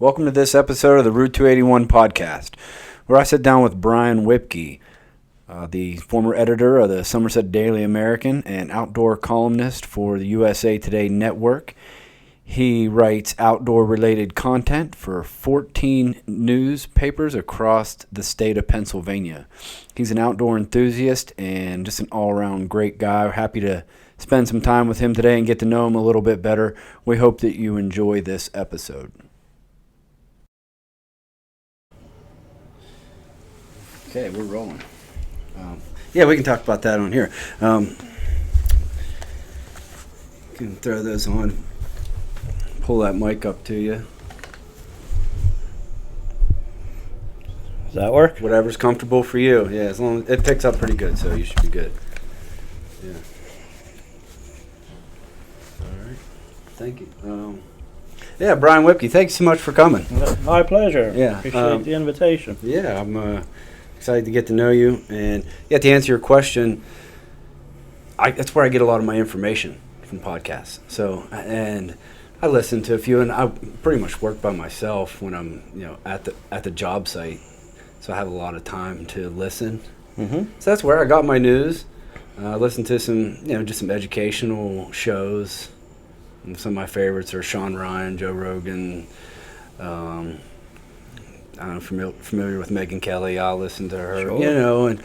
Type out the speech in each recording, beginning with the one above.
Welcome to this episode of the Route 281 podcast, where I sit down with Brian Whipkey, the former editor of the Somerset Daily American and outdoor columnist for the USA Today Network. He writes outdoor-related content for 14 newspapers across the state of Pennsylvania. He's an outdoor enthusiast and just an all-around great guy. We're happy to spend some time with him today and get to know him a little bit better. We hope that you enjoy this episode. Okay, we're rolling. Yeah, we can talk about that on here. Can throw those on. Pull that mic up to you. Does that work? Whatever's comfortable for you. Yeah, as long as it picks up pretty good, so you should be good. Yeah. All right. Thank you. Yeah, Brian Whipkey, thanks so much for coming. My pleasure. Yeah. Appreciate the invitation. Yeah, I'm excited to get to know you. And yeah, to answer your question, that's where I get a lot of my information from podcasts. So, and I listen to a few, and I pretty much work by myself when I'm, at the job site. So I have a lot of time to listen. Mm-hmm. So that's where I got my news. I listen to some, just some educational shows. And some of my favorites are Sean Ryan, Joe Rogan. I'm familiar with Megyn Kelly. I'll listen to her, Sure. And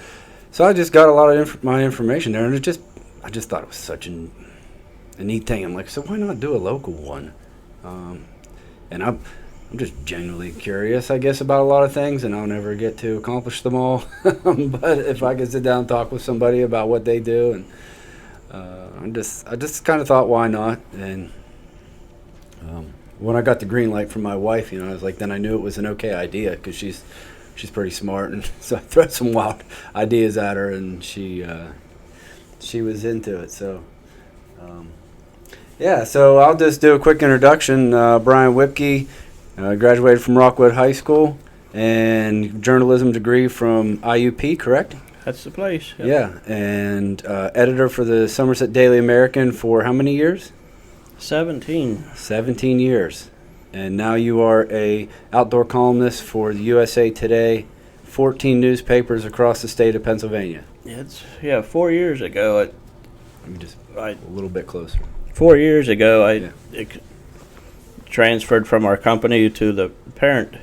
so I just got a lot of my information there, and I just thought it was such a neat thing. I'm like, so why not do a local one? And I'm just genuinely curious, I guess, about a lot of things, and I'll never get to accomplish them all. But if I could sit down and talk with somebody about what they do, and I just kind of thought, why not? And when I got the green light from my wife, I was like, then I knew it was an okay idea, because she's pretty smart, and so I threw some wild ideas at her, and she was into it. So so I'll just do a quick introduction. Brian Whipkey graduated from Rockwood High School and journalism degree from IUP, correct? That's the place. Yep. Yeah, and editor for the Somerset Daily American for how many years? 17. 17 years. And now you are a outdoor columnist for the USA Today, 14 newspapers across the state of Pennsylvania. 4 years ago. Let me just a little bit closer. 4 years ago, I transferred from our company to the parent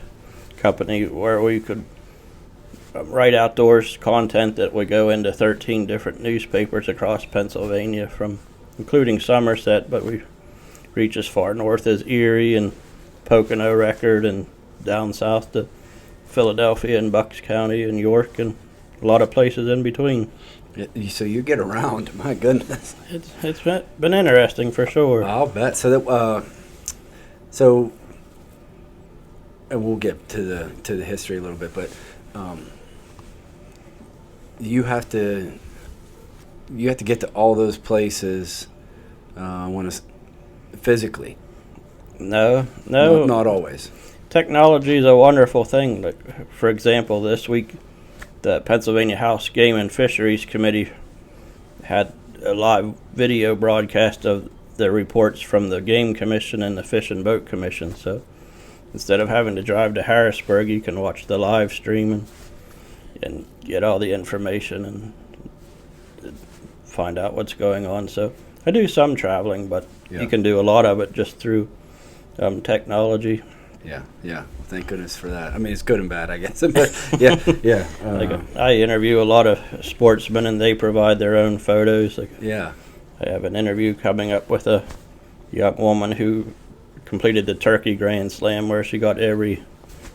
company, where we could write outdoors content that would go into 13 different newspapers across Pennsylvania, including Somerset, but we reach as far north as Erie and Pocono Record, and down south to Philadelphia and Bucks County and York, and a lot of places in between. So you get around, my goodness. It's been interesting for sure. I'll bet. And we'll get to the history a little bit, but you have to get to all those places physically. No, not always. Technology is a wonderful thing. Like, for example, this week, the Pennsylvania House Game and Fisheries Committee had a live video broadcast of the reports from the Game Commission and the Fish and Boat Commission. So instead of having to drive to Harrisburg, you can watch the live stream and get all the information and find out what's going on. So I do some traveling, but you can do a lot of it just through technology. Yeah. Thank goodness for that. I mean, it's good and bad, I guess. But yeah. I interview a lot of sportsmen, and they provide their own photos. Yeah. I have an interview coming up with a young woman who completed the Turkey Grand Slam, where she got every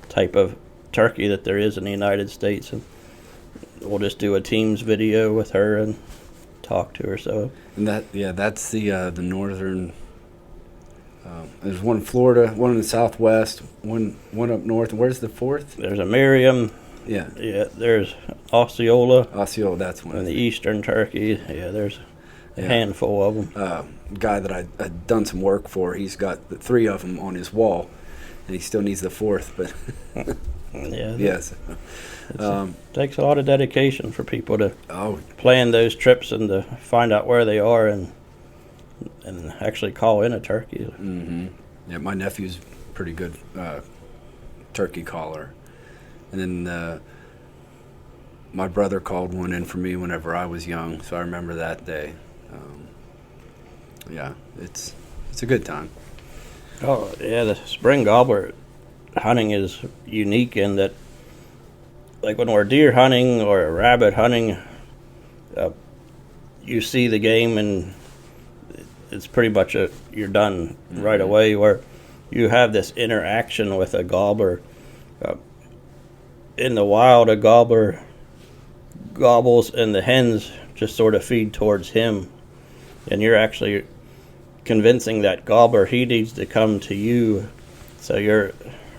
type of turkey that there is in the United States, and we'll just do a Teams video with her and talk to her. So, and that's the northern. There's one in Florida, one in the Southwest, one up north. Where's the fourth? There's a Miriam. Yeah. There's Osceola. That's one. And the Eastern Turkey. Yeah, there's a handful of them. Guy that I'd done some work for, he's got the 3 of them on his wall, and he still needs the 4th. But yes. Takes a lot of dedication for people to plan those trips and to find out where they are and actually call in a turkey. Mm-hmm. Yeah, my nephew's pretty good turkey caller. And then my brother called one in for me whenever I was young, so I remember that day. Yeah, it's a good time. Oh, yeah, the spring gobbler hunting is unique in that, like when we're deer hunting or rabbit hunting, you see the game and it's pretty much you're done right away. Where you have this interaction with a gobbler. In the wild, a gobbler gobbles and the hens just sort of feed towards him, and you're actually convincing that gobbler he needs to come to you. So you're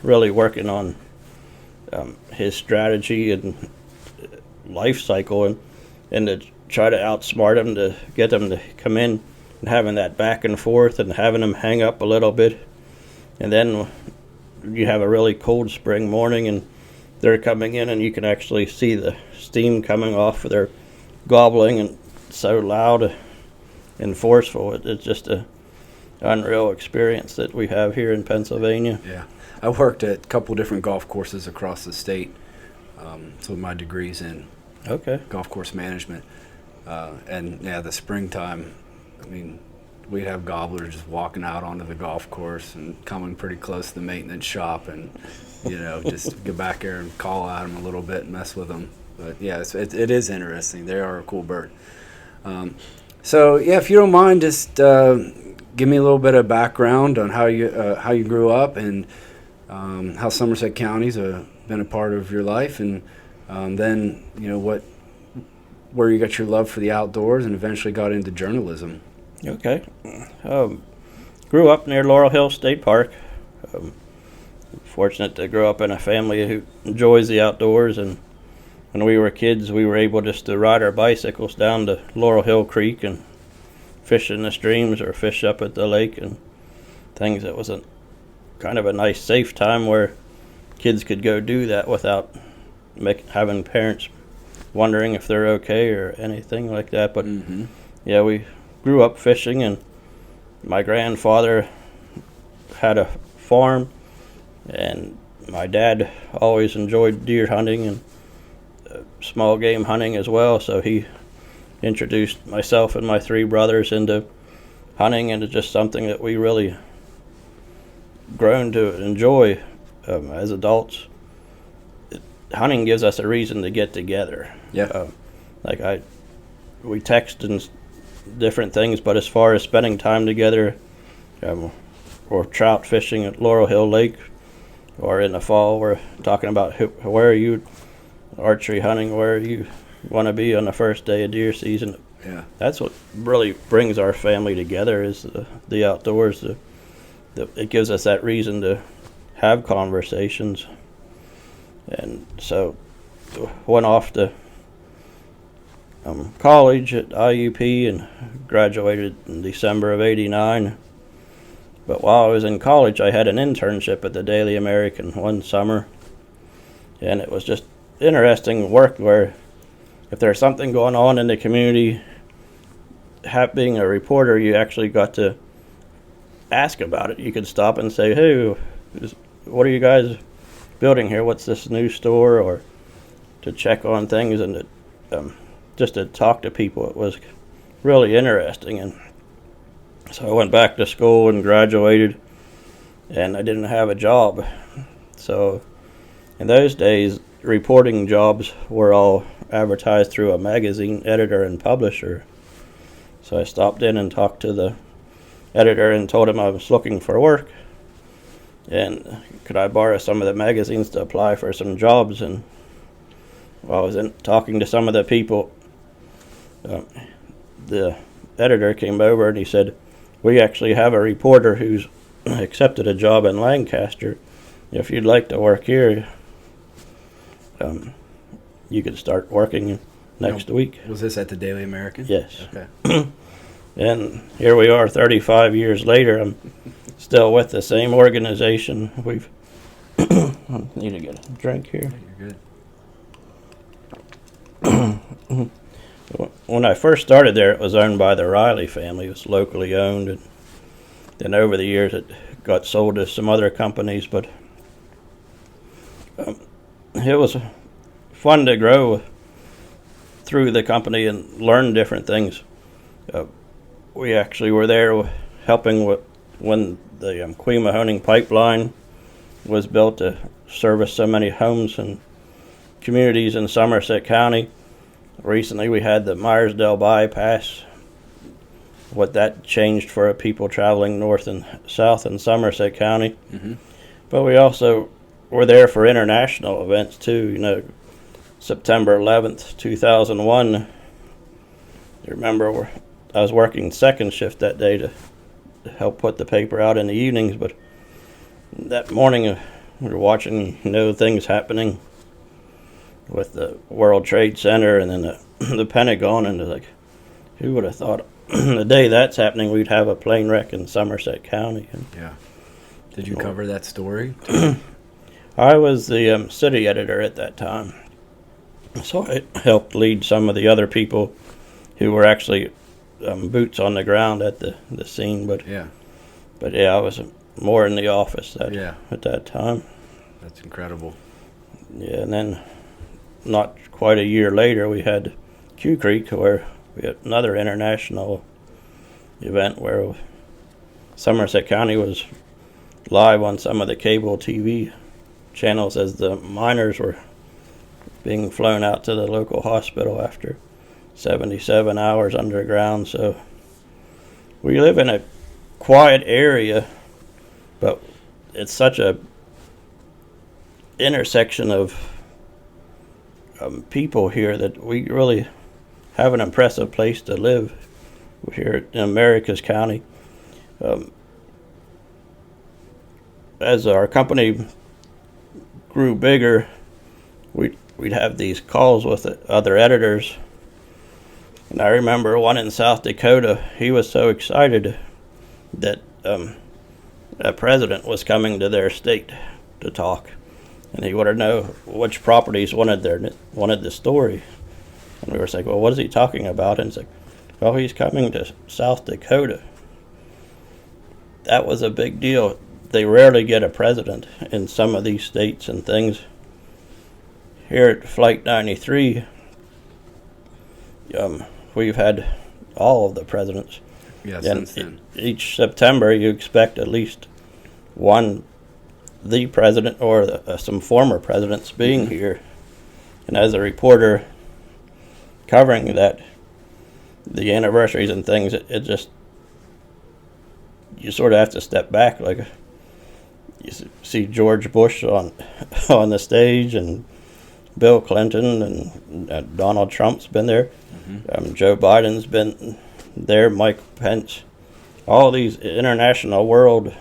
really working on his strategy and life cycle, and to try to outsmart him, to get him to come in, and having that back and forth and having him hang up a little bit. And then you have a really cold spring morning and they're coming in and you can actually see the steam coming off of their gobbling, and so loud and forceful. It's just a unreal experience that we have here in Pennsylvania. Yeah, I worked at a couple different golf courses across the state, so my degree's in golf course management. And yeah, the springtime, I mean, we'd have gobblers just walking out onto the golf course and coming pretty close to the maintenance shop, and just go back there and call at them a little bit and mess with them. But yeah, it is interesting. They are a cool bird. So yeah, if you don't mind, just give me a little bit of background on how you grew up and how Somerset County's been a part of your life, and then where you got your love for the outdoors and eventually got into journalism. Okay. Grew up near Laurel Hill State Park. Fortunate to grow up in a family who enjoys the outdoors, and when we were kids we were able just to ride our bicycles down to Laurel Hill Creek and fish in the streams or fish up at the lake and things. It was kind of a nice safe time where kids could go do that without having parents wondering if they're okay or anything like that. But yeah, we grew up fishing, and my grandfather had a farm, and my dad always enjoyed deer hunting and small game hunting as well, so he introduced myself and my three brothers into hunting, and it's just something that we really grown to enjoy as adults. Hunting gives us a reason to get together. Yeah. We text and different things, but as far as spending time together, or trout fishing at Laurel Hill Lake, or in the fall we're talking about where are you archery hunting, where you want to be on the first day of deer season. Yeah, that's what really brings our family together, is the outdoors. It gives us that reason to have conversations. And so went off to college at IUP and graduated in December of '89. But while I was in college, I had an internship at the Daily American one summer, and it was just interesting work where if there's something going on in the community, being a reporter, you actually got to ask about it. You could stop and say, hey, what are you guys building here? What's this new store? Or to check on things, and just to talk to people. It was really interesting. And so I went back to school and graduated, and I didn't have a job. So in those days, reporting jobs were all advertised through a magazine editor and publisher. So I stopped in and talked to the editor and told him I was looking for work, and could I borrow some of the magazines to apply for some jobs. And while I was talking to some of the people, the editor came over and he said, we actually have a reporter who's accepted a job in Lancaster. If you'd like to work here, you could start working next week. Was this at the Daily American? Yes. Okay. And here we are 35 years later. I'm still with the same organization. We've I need to get a drink here. You're good. When I first started there, it was owned by the Riley family. It was locally owned, and then over the years it got sold to some other companies. But It was fun to grow through the company and learn different things. We actually were there helping with when the Queen pipeline was built to service so many homes and communities in Somerset County. Recently, we had the Myersdale bypass, what that changed for people traveling north and south in Somerset County. Mm-hmm. But we also were there for international events too. September 11th, 2001. You remember I was working second shift that day to help put the paper out in the evenings, but that morning we were watching things happening with the World Trade Center and then the Pentagon, and like, who would have thought the day that's happening we'd have a plane wreck in Somerset County? And Yeah. Did you cover that story? I was the city editor at that time, so I helped lead some of the other people who were actually boots on the ground at the scene. But yeah, I was more in the office at that time. That's incredible. Yeah, and then not quite a year later, we had Q Creek, where we had another international event where Somerset County was live on some of the cable TV channels as the miners were being flown out to the local hospital after 77 hours underground. So we live in a quiet area, but it's such a intersection of people here that we really have an impressive place to live here in Americus County. As our company grew bigger, we'd have these calls with other editors. And I remember one in South Dakota, he was so excited that a president was coming to their state to talk. And he wanted to know which properties wanted the story. And we were like, well, what is he talking about? And he's like, well, he's coming to South Dakota. That was a big deal. They rarely get a president in some of these states and things. Here at Flight 93, we've had all of the presidents. Yeah, and since then. Each September, you expect at least the president or some former presidents being here. And as a reporter covering that, the anniversaries and things, it just, you sort of have to step back. Like, you see George Bush on the stage, and Bill Clinton, and Donald Trump's been there. Mm-hmm. Joe Biden's been there, Mike Pence. All these international world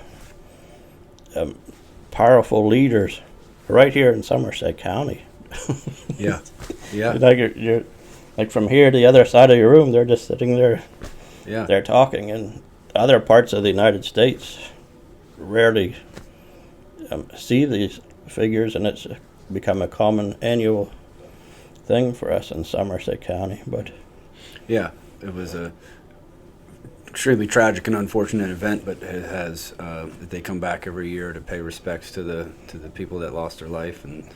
powerful leaders right here in Somerset County. Yeah. You're like from here to the other side of your room, they're just sitting there. Yeah. They're talking. In other parts of the United States, rarely see these figures, and it's become a common annual thing for us in Somerset County. But yeah, it was a extremely tragic and unfortunate event, but it has they come back every year to pay respects to the people that lost their life, and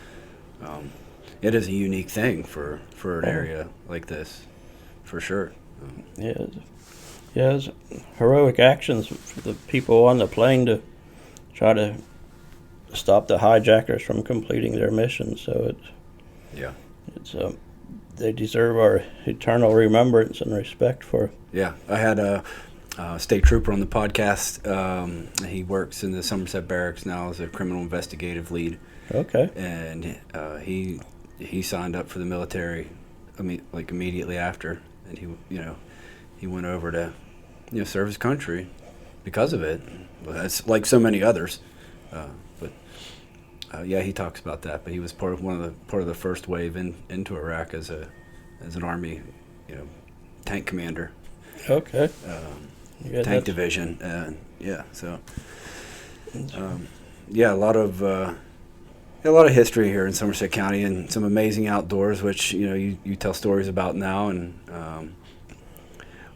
it is a unique thing for an area like this, for sure. It's heroic actions for the people on the plane to try to stop the hijackers from completing their mission. So it's they deserve our eternal remembrance and respect for. Yeah, I had a state trooper on the podcast. He works in the Somerset Barracks now as a criminal investigative lead. Okay. And he signed up for the military, immediately after, and he went over to serve his country because of it. Well, that's like so many others, but he talks about that. But he was part of the first wave into Iraq as an Army, tank commander. Okay. Tank division, so a lot of history here in Somerset County, and some amazing outdoors, which you tell stories about now, and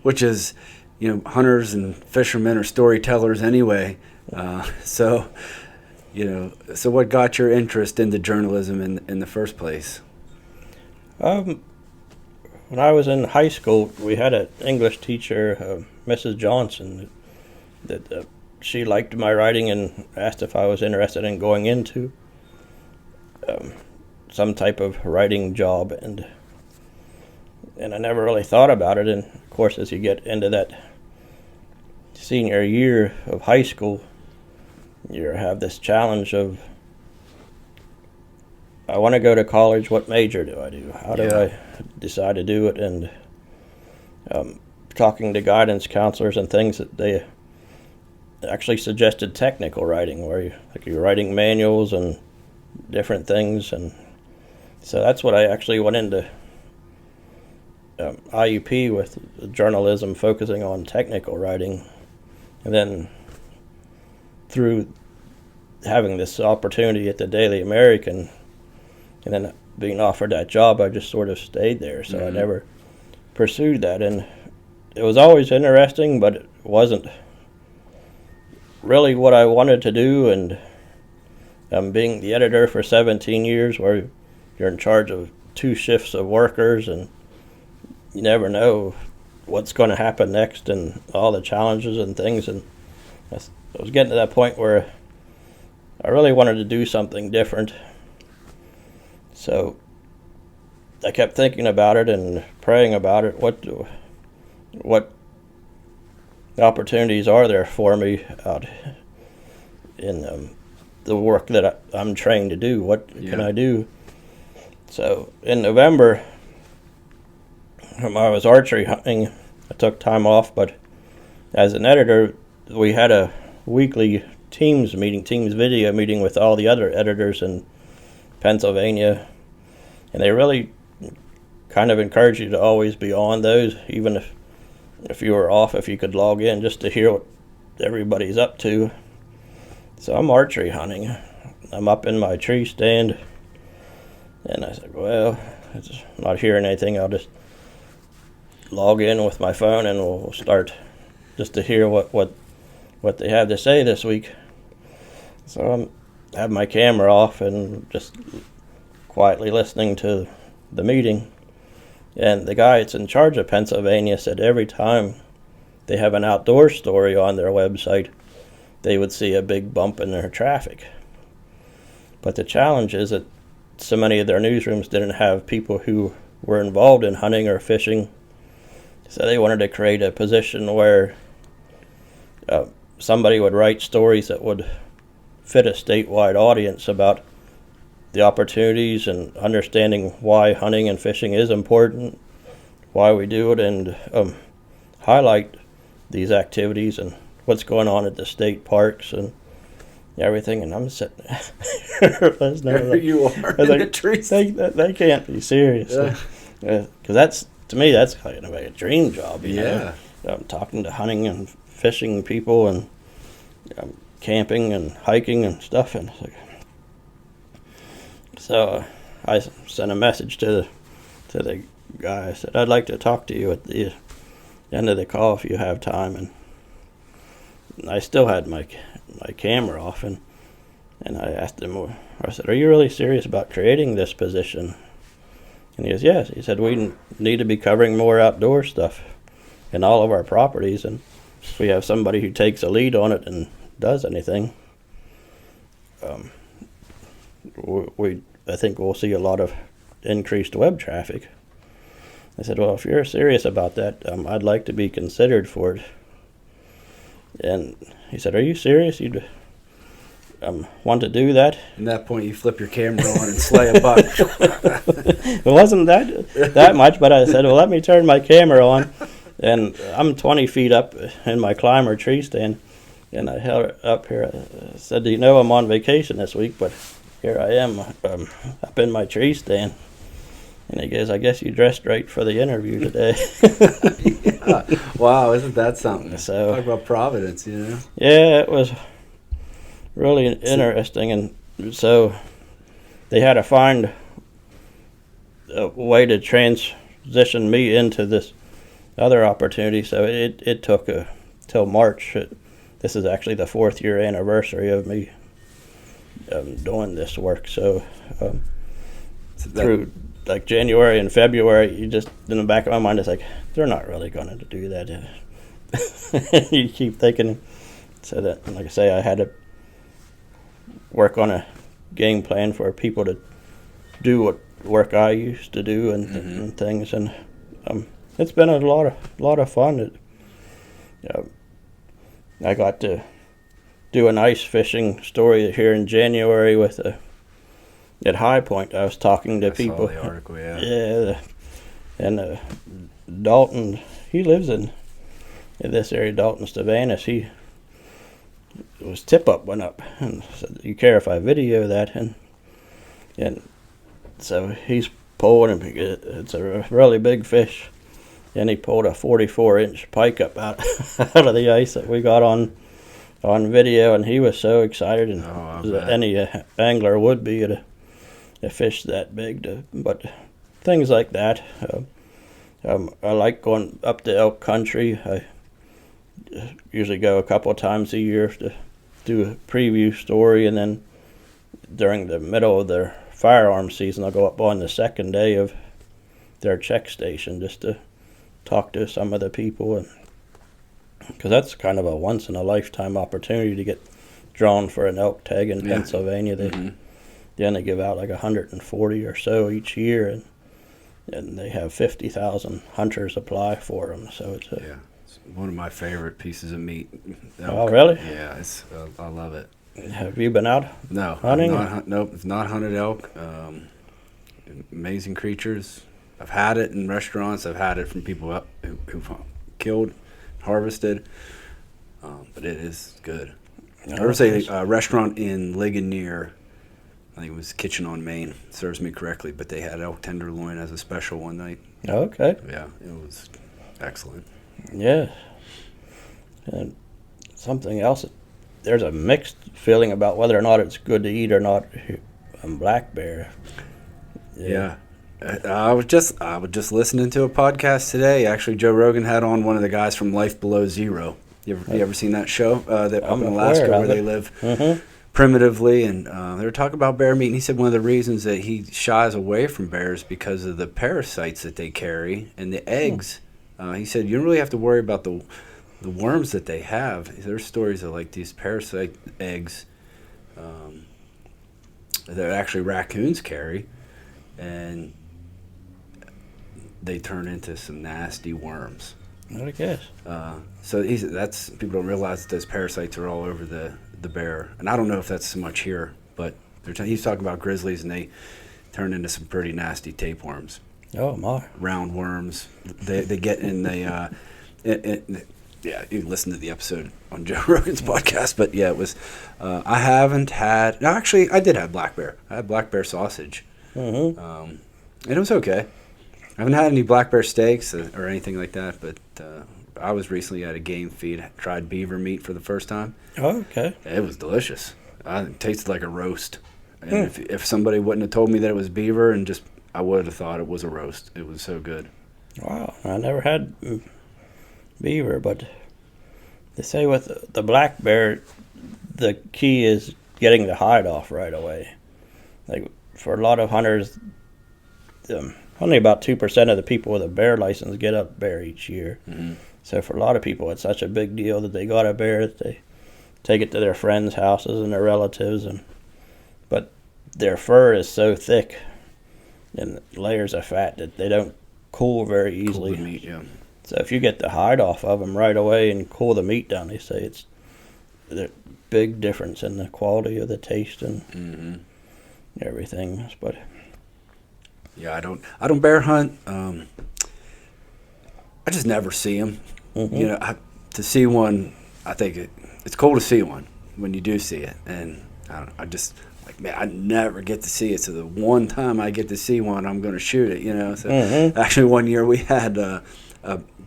which is hunters and fishermen are storytellers anyway. So So what got your interest into journalism in the first place? When I was in high school, we had an English teacher, Mrs. Johnson, that she liked my writing and asked if I was interested in going into some type of writing job, and I never really thought about it. And of course, as you get into that senior year of high school, you have this challenge of, I want to go to college. What major do I do? How do I decide to do it? And talking to guidance counselors and things, that they actually suggested technical writing, where you're writing manuals and different things. And so that's what I actually went into IUP with, journalism, focusing on technical writing. And then through having this opportunity at the Daily American, and then being offered that job, I just sort of stayed there. So I never pursued that. And it was always interesting, but it wasn't really what I wanted to do. And being the editor for 17 years, where you're in charge of 2 shifts of workers, and you never know what's going to happen next and all the challenges and things. And I was getting to that point where I really wanted to do something different. So I kept thinking about it and praying about it. What opportunities are there for me out in the work that I'm trained to do? What can I do? So in November, when I was archery hunting, I took time off, but as an editor, we had a weekly Teams video meeting with all the other editors in Pennsylvania, and they really kind of encourage you to always be on those, even if you were off, if you could log in just to hear what everybody's up to. So I'm archery hunting. I'm up in my tree stand, and I said, well, I'm not hearing anything. I'll just log in with my phone, and we'll start just to hear what they have to say this week. So I have my camera off and just quietly listening to the meeting. And the guy that's in charge of Pennsylvania said every time they have an outdoor story on their website, they would see a big bump in their traffic. But the challenge is that so many of their newsrooms didn't have people who were involved in hunting or fishing. So they wanted to create a position where somebody would write stories that would fit a statewide audience about the opportunities and understanding why hunting and fishing is important, why we do it, and highlight these activities and what's going on at the state parks and everything. And I'm sitting there listening. There you are in the trees. They can't be serious. Because that's, to me, that's kind of a dream job. You know? Talking to hunting and fishing people and camping and hiking and stuff. And so I sent a message to the guy. I said, I'd like to talk to you at the end of the call if you have time. And I still had my camera off, and I asked him, I said, are you really serious about creating this position? And he goes, yes. He said, we need to be covering more outdoor stuff in all of our properties, and if we have somebody who takes a lead on it and does anything, I think we'll see a lot of increased web traffic. I said, well, if you're serious about that, I'd like to be considered for it. And he said, are you serious? You'd want to do that? At that point, you flip your camera on and slay a buck. It wasn't that much, but I said, well, let me turn my camera on. And I'm 20 feet up in my climber tree stand, and I held it up here. I said, do you know I'm on vacation this week, but here I am up in my tree stand. And he goes, I guess you dressed right for the interview today. Yeah. Wow, isn't that something? So, talk about Providence, you know? Yeah, it was really interesting. And so they had to find a way to transition me into this other opportunity. So it took till March. This is actually the 4th year anniversary of me doing this work. So So through like January and February, you just in the back of my mind, it's like they're not really going to do that. You keep thinking. So that, like I say, I had to work on a game plan for people to do what work I used to do and things, and it's been a lot of fun. I got to do an ice fishing story here in January with at High Point. I was talking to people. Saw the article, yeah. Yeah, and Dalton, he lives in this area, Dalton Stavanis. He was tip up went up and said, "You care if I video that?" And so he's pulling him. It's a really big fish, and he pulled a 44-inch pike up out out of the ice that we got on video, and he was so excited, and any angler would be at a fish that big. But things like that, I like going up to elk country. I usually go a couple of times a year to do a preview story, and then during the middle of their firearm season, I'll go up on the second day of their check station just to talk to some of the people, and because that's kind of a once in a lifetime opportunity to get drawn for an elk tag in Pennsylvania. They give out like 140 or so each year, and they have 50,000 hunters apply for them. So it's one of my favorite pieces of meat. Elk. Oh, really? Yeah, I love it. Have you been out hunting? Nope, I've not hunted elk. Amazing creatures. I've had it in restaurants. I've had it from people who've killed, harvested. But it is good. There was a restaurant in Ligonier, I think it was Kitchen on Main, serves me correctly, but they had elk tenderloin as a special one night. Okay. Yeah, it was excellent. Yeah. And something else, there's a mixed feeling about whether or not it's good to eat or not on black bear. Yeah. I was just listening to a podcast today. Actually, Joe Rogan had on one of the guys from Life Below Zero. You ever seen that show? That up in Alaska where they live primitively, and they were talking about bear meat. And he said one of the reasons that he shies away from bears because of the parasites that they carry and the eggs. He said you don't really have to worry about the worms that they have. There's stories of like these parasite eggs that actually raccoons carry, and they turn into some nasty worms. I guess. So that's people don't realize that those parasites are all over the bear, and I don't know if that's so much here, but he's talking about grizzlies, and they turn into some pretty nasty tapeworms. Oh my! Roundworms. They get in the. Yeah, you listen to the episode on Joe Rogan's podcast, but yeah, it was. I haven't had. No, actually, I did have black bear. I had black bear sausage, and it was okay. I haven't had any black bear steaks or anything like that, but I was recently at a game feed. Tried beaver meat for the first time. Oh, okay. It was delicious. It tasted like a roast. And if somebody wouldn't have told me that it was beaver, I would have thought it was a roast. It was so good. Wow, I never had beaver, but they say with the black bear, the key is getting the hide off right away. Like for a lot of hunters, only about 2% of the people with a bear license get a bear each year. So for a lot of people, it's such a big deal that they got a bear that they take it to their friends' houses and their relatives, but their fur is so thick and layers of fat that they don't cool very easily. Cool the meat, yeah. So if you get the hide off of them right away and cool the meat down, they say it's a big difference in the quality of the taste and everything. But yeah, I don't bear hunt. I just never see them. You know, to see one, I think it's cool to see one when you do see it, and I just like, man, I never get to see it. So the one time I get to see one, I'm going to shoot it. You know, so actually one year we had a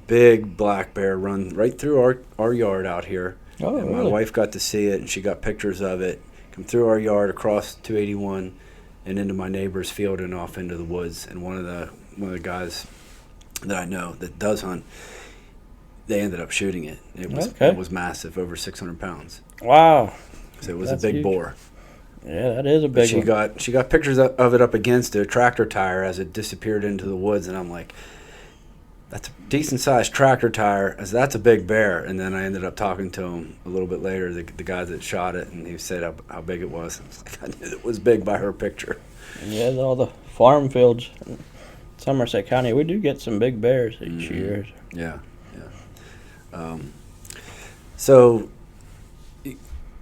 big black bear run right through our yard out here. Oh, and my wife got to see it, and she got pictures of it. Come through our yard, across 281, and into my neighbor's field and off into the woods. And one of the guys that I know that does hunt, they ended up shooting it. It was massive, over 600 pounds. Wow. So it was a That's big huge. boar. Yeah, that is a big one. She got pictures of it up against a tractor tire as it disappeared into the woods, and I'm like, that's a decent sized tractor tire. That's a big bear. And then I ended up talking to him a little bit later, the guy that shot it, and he said how big it was. I was like, I knew it was big by her picture. And yeah, all the farm fields in Somerset County, we do get some big bears each year. Yeah. So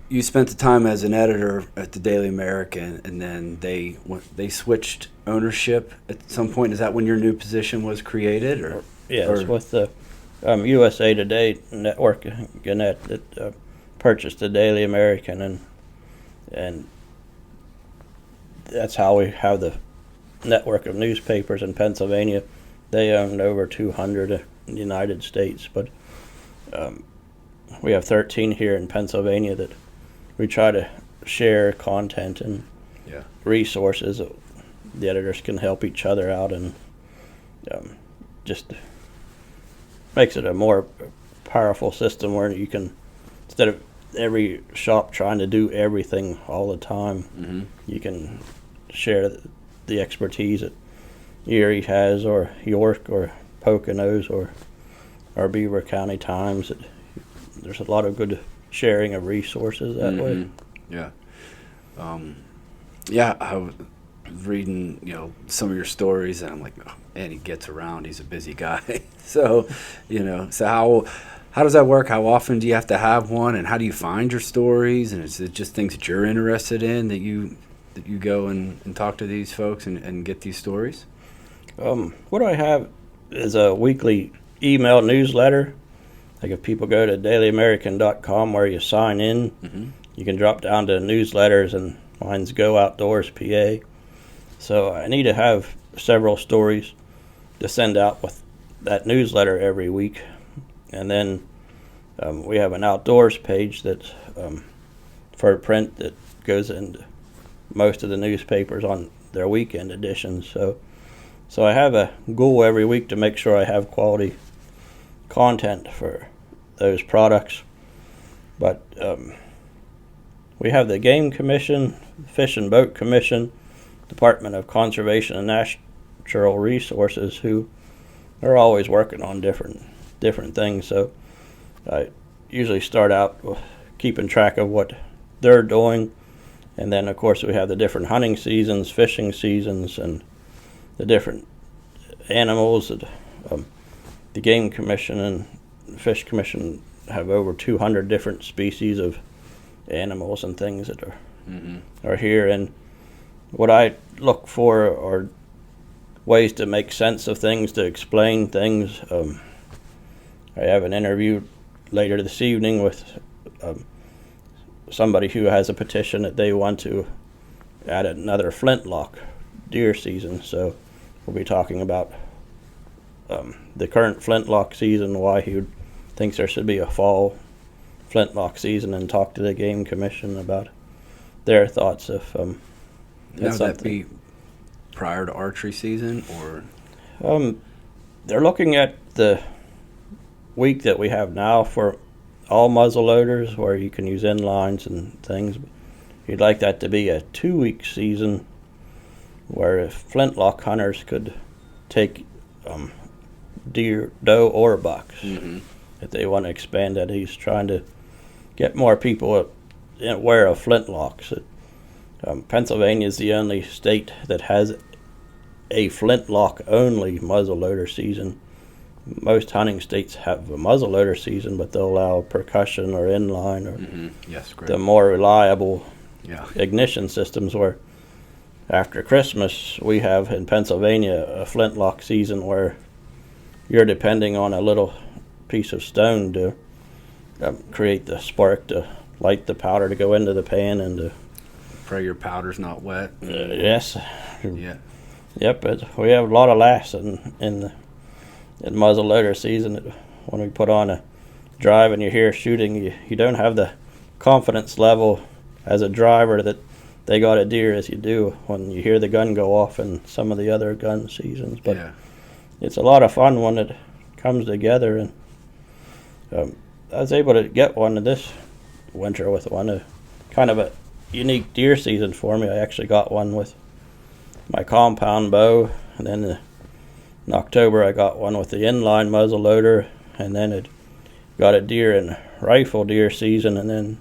you spent the time as an editor at the Daily American, and then they switched ownership at some point. Is that when your new position was created, or? Yes, with the USA Today network, Gannett, that purchased the Daily American, and that's how we have the network of newspapers in Pennsylvania. They own over 200 in the United States, but we have 13 here in Pennsylvania that we try to share content and resources that the editors can help each other out, and just makes it a more powerful system where you can, instead of every shop trying to do everything all the time, you can share the expertise that Erie has, or York, or Poconos, or Beaver County Times. There's a lot of good sharing of resources that way. Yeah. I was reading, some of your stories, and I'm like, oh, man, he gets around. He's a busy guy. So how does that work? How often do you have to have one, and how do you find your stories? And is it just things that you're interested in that you go and talk to these folks and get these stories? What I have is a weekly email newsletter. Like if people go to dailyamerican.com where you sign in, you can drop down to newsletters, and mine's Go Outdoors PA. So I need to have several stories to send out with that newsletter every week. And then we have an outdoors page that's for print that goes into most of the newspapers on their weekend editions. So I have a goal every week to make sure I have quality content for those products. But we have the Game Commission, Fish and Boat Commission, Department of Conservation and Natural Resources, who are always working on different things. So I usually start out with keeping track of what they're doing, and then of course we have the different hunting seasons, fishing seasons, and the different animals that the Game Commission and the Fish Commission have over 200 different species of animals and things that are here. And what I look for are ways to make sense of things, to explain things. I have an interview later this evening with somebody who has a petition that they want to add another flintlock deer season. So we'll be talking about the current flintlock season, why he thinks there should be a fall flintlock season, and talk to the Game Commission about their thoughts. If now, would that be prior to archery season, or? They're looking at the week that we have now for all muzzle loaders, where you can use inlines and things. You'd like that to be a 2-week season, where if flintlock hunters could take deer, doe, or bucks. If they want to expand that, he's trying to get more people aware of flintlocks. Pennsylvania is the only state that has a flintlock-only muzzleloader season. Most hunting states have a muzzleloader season, but they'll allow percussion or inline or the more reliable ignition systems. Where after Christmas, we have in Pennsylvania a flintlock season where you're depending on a little piece of stone to create the spark to light the powder to go into the pan, and to pray your powder's not wet. Yes. Yeah. Yep. We have a lot of laughs in muzzleloader season. When we put on a drive and you hear shooting, you don't have the confidence level as a driver that they got a deer as you do when you hear the gun go off in some of the other gun seasons. But it's a lot of fun when it comes together. And I was able to get one this winter with one, kind of unique deer season for me. I actually got one with my compound bow, and then in October I got one with the inline muzzle loader, and then it got a deer in rifle deer season, and then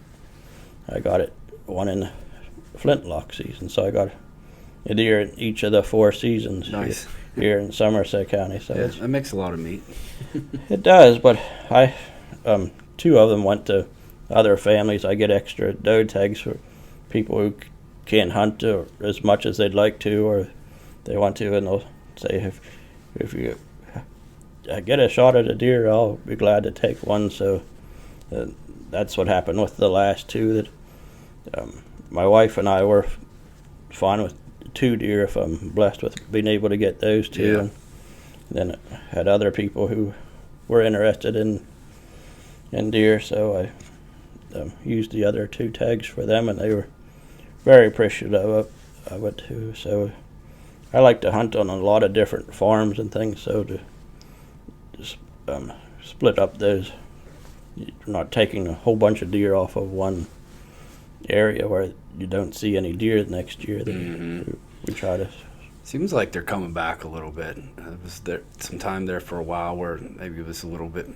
I got one in flintlock season. So I got a deer in each of the 4 seasons. Nice. Here in Somerset County. So yeah, that makes a lot of meat. It does, but I 2 of them went to other families. I get extra doe tags for people who can't hunt as much as they'd like to, or they want to, and they'll say, if you get a shot at a deer, I'll be glad to take one. So that's what happened with the last 2. That my wife and I were fine with 2 deer if I'm blessed with being able to get those 2. Yeah. And then I had other people who were interested in deer, so I used the other 2 tags for them, and they were very appreciative of it too. So I like to hunt on a lot of different farms and things, so to just split up those, you're not taking a whole bunch of deer off of one area where you don't see any deer next year. We try to. Seems like they're coming back a little bit. It was there some time there for a while where maybe it was a little bit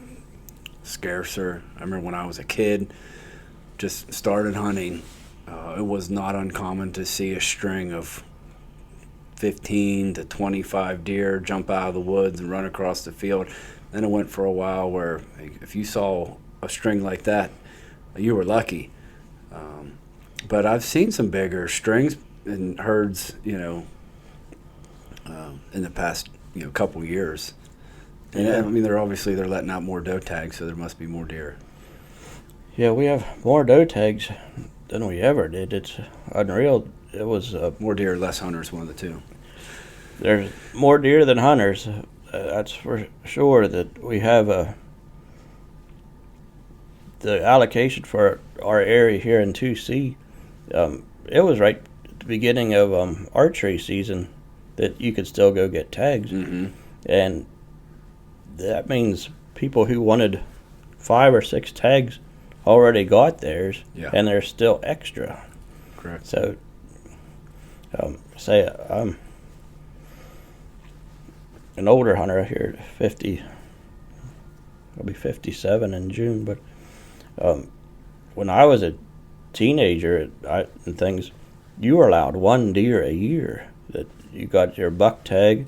scarcer. I remember when I was a kid, just started hunting, it was not uncommon to see a string of 15 to 25 deer jump out of the woods and run across the field. Then it went for a while where if you saw a string like that, you were lucky. But I've seen some bigger strings and herds, in the past, couple years. And Yeah. I mean, they're letting out more doe tags, so there must be more deer. Yeah, we have more doe tags than we ever did. It's unreal. It was More deer, less hunters, one of the two. there's more deer than hunters. That's for sure. That we have the allocation for our area here in 2C. It was right at the beginning of archery season that you could still go get tags, and that means people who wanted 5 or 6 tags already got theirs, and there's still extra. Correct. So, say I'm an older hunter here, 50. I'll be 57 in June. But when I was a teenager and things, you were allowed 1 deer a year. That you got your buck tag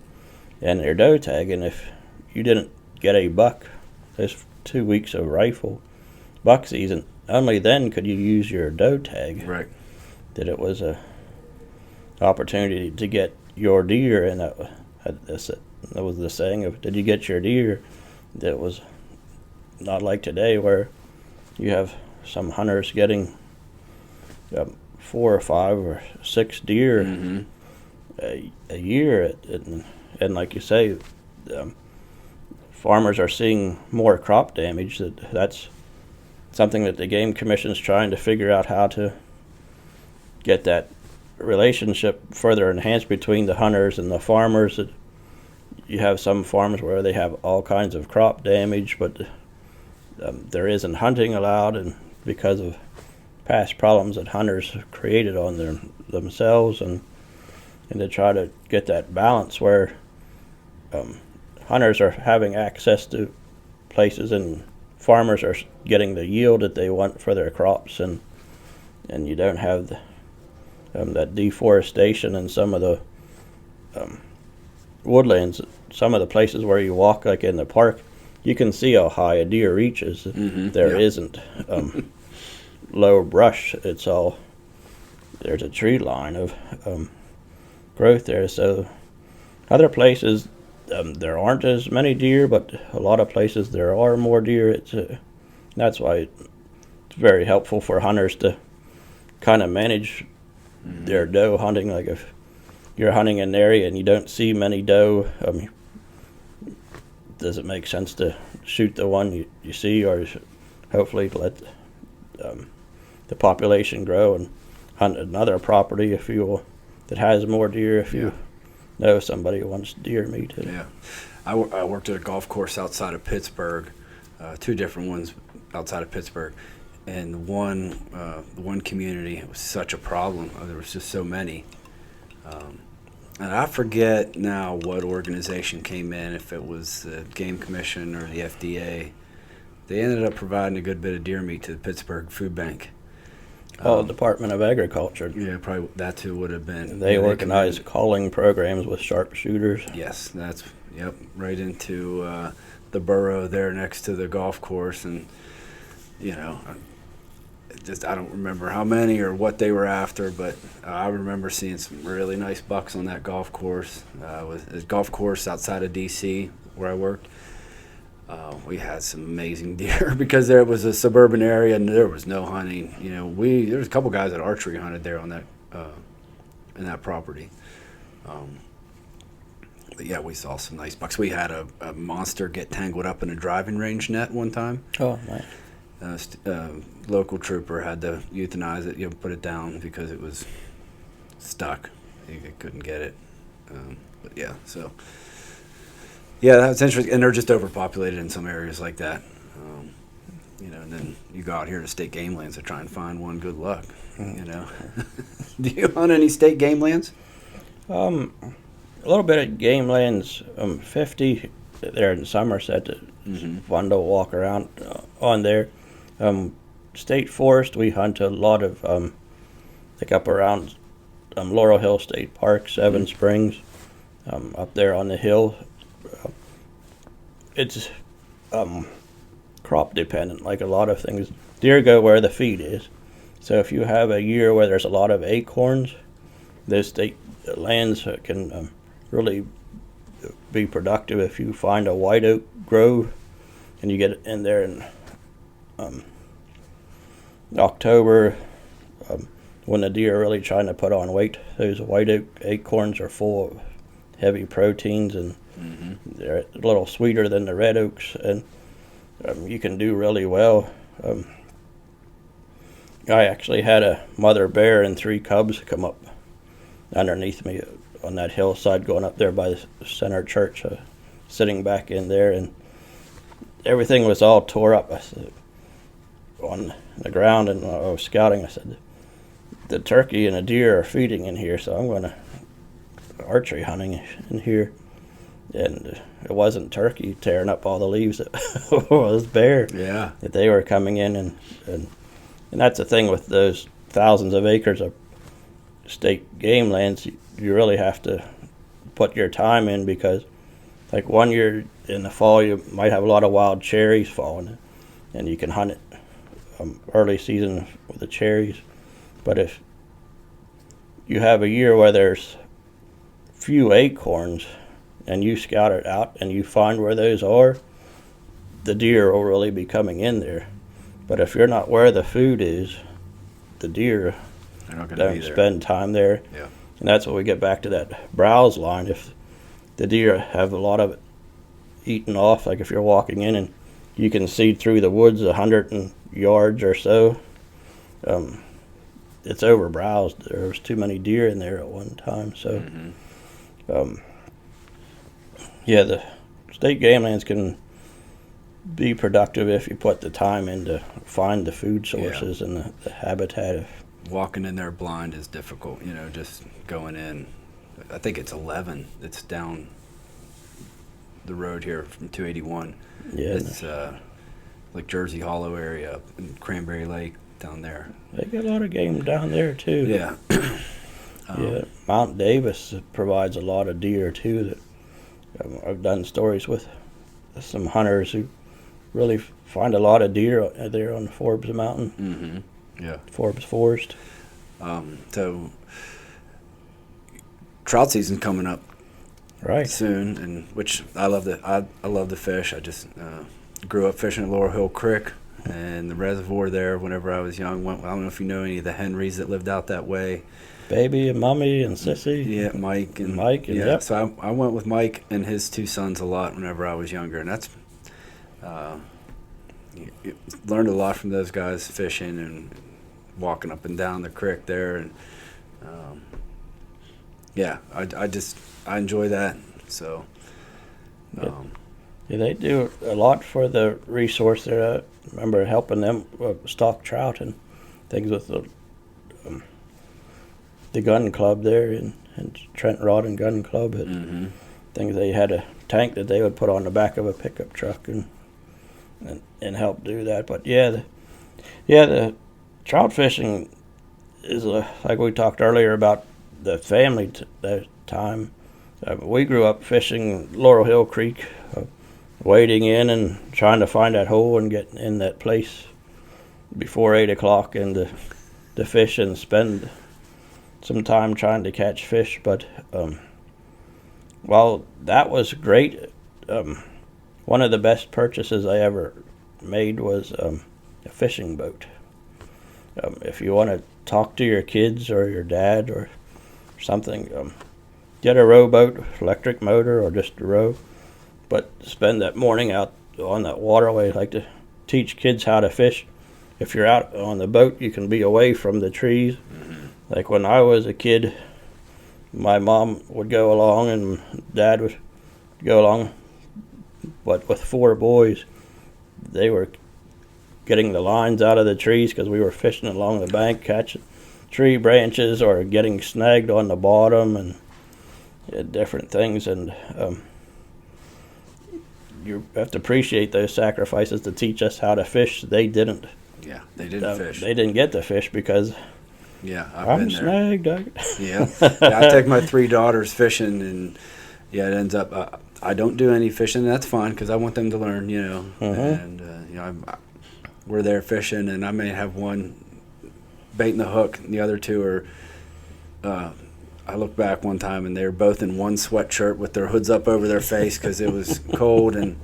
and your doe tag, and if you didn't get a buck, there's 2 weeks of rifle buck season. Only then could you use your doe tag. Right. That it was a opportunity to get your deer, and that was the saying of, did you get your deer? That was not like today where you have some hunters getting 4 or 5 or 6 deer a year, and like you say, farmers are seeing more crop damage. That's something that the Game Commission is trying to figure out how to get that relationship further enhanced between the hunters and the farmers. You have some farms where they have all kinds of crop damage, but there isn't hunting allowed, and because of past problems that hunters have created on themselves, and to try to get that balance where hunters are having access to places and farmers are getting the yield that they want for their crops, and you don't have that deforestation in some of the woodlands. Some of the places where you walk, like in the park, you can see how high a deer reaches. There isn't low brush. It's all, there's a tree line of growth there. So other places there aren't as many deer, but a lot of places there are more deer. That's why it's very helpful for hunters to kind of manage their doe hunting. Like if you're hunting an area and you don't see many doe, does it make sense to shoot the one you see, or hopefully let the population grow and hunt another property if you will that has more deer if you know somebody who wants deer meat? Yeah, I worked at a golf course outside of Pittsburgh, 2 different ones outside of Pittsburgh, And the one community, it was such a problem. There was just so many. And I forget now what organization came in, if it was the Game Commission or the FDA. They ended up providing a good bit of deer meat to the Pittsburgh Food Bank. Department of Agriculture. Yeah, probably that's who would have been. They organize calling programs with sharpshooters. Yes, right into the borough there next to the golf course, and I don't remember how many or what they were after, but I remember seeing some really nice bucks on that golf course. It was a golf course outside of D.C. where I worked. We had some amazing deer because there was a suburban area and there was no hunting. There was a couple guys that archery hunted there on that in that property. But yeah, we saw some nice bucks. We had a monster get tangled up in a driving range net one time. Oh, nice. Local trooper had to euthanize it, put it down because it was stuck. He couldn't get it. But yeah, so. Yeah, that's interesting. And they're just overpopulated in some areas like that. And then you go out here to state game lands to try and find one. Good luck, Do you hunt any state game lands? A little bit of game lands, 50 there in Somerset. It's fun to walk around on there. State forest, we hunt a lot of, up around Laurel Hill State Park, Seven Springs, up there on the hill. It's crop dependent, like a lot of things. Deer go where the feed is. So if you have a year where there's a lot of acorns, those state lands can really be productive. If you find a white oak grove and you get in there in October, when the deer are really trying to put on weight, those white oak acorns are full of heavy proteins, and they're a little sweeter than the red oaks, and you can do really well. I actually had a mother bear and 3 cubs come up underneath me on that hillside going up there by the center church, sitting back in there, and everything was all tore up. I said, on the ground, and I was scouting, I said, the turkey and the deer are feeding in here, so I'm going to archery hunting in here. And it wasn't turkey tearing up all the leaves, it was bear. Yeah. That they were coming in, and that's the thing with those thousands of acres of state game lands. You really have to put your time in, because like one year in the fall you might have a lot of wild cherries falling, and you can hunt it early season with the cherries. But if you have a year where there's few acorns and you scout it out and you find where those are, the deer will really be coming in there. But if you're not where the food is, the deer don't spend time there. Yeah. And that's what we get back to that browse line. If the deer have a lot of it eaten off, like if you're walking in and you can see through the woods 100 yards or so, it's over browsed. There was too many deer in there at one time. So, yeah, the state game lands can be productive if you put the time in to find the food sources and the habitat. Walking in there blind is difficult, just going in. I think it's 11. It's down the road here from 281. Yeah. It's like Jersey Hollow area up in Cranberry Lake down there. They got a lot of game down there, too. Yeah. Yeah, Mount Davis provides a lot of deer, too. That I've done stories with some hunters who really find a lot of deer there on Forbes Mountain. Mm-hmm. Yeah. Forbes Forest. So trout season's coming up soon, and which I love I love the fish. I just grew up fishing at Laurel Hill Creek and the reservoir there whenever I was young. I don't know if you know any of the Henrys that lived out that way. Baby and Mummy and Sissy. Yeah, Mike. And yep. So I went with Mike and his 2 sons a lot whenever I was younger, and that's learned a lot from those guys fishing and walking up and down the creek there, and I enjoy that. So Yeah, they do a lot for the resource there. I remember helping them stock trout and things with the gun club there and Trent Rod and Gun Club. Things they had a tank that they would put on the back of a pickup truck and help do that. But the trout fishing is like we talked earlier about the family that time. We grew up fishing Laurel Hill Creek, wading in and trying to find that hole and get in that place before 8 o'clock and to fish and spend some time trying to catch fish. But while that was great, one of the best purchases I ever made was a fishing boat. If you want to talk to your kids or your dad or something, get a rowboat, electric motor, or just a row. But spend that morning out on that waterway. I like to teach kids how to fish. If you're out on the boat, you can be away from the trees. Like when I was a kid, my mom would go along and Dad would go along. But with 4 boys, they were getting the lines out of the trees because we were fishing along the bank, catching tree branches or getting snagged on the bottom and different things. And you have to appreciate those sacrifices to teach us how to fish. They didn't. Yeah, they didn't fish. They didn't get to fish because I'm snagged. Yeah, I take my 3 daughters fishing, and it ends up I don't do any fishing. And that's fine because I want them to learn, And we're there fishing, and I may have one baiting the hook, and the other 2 are. I look back one time, and they were both in one sweatshirt with their hoods up over their face because it was cold and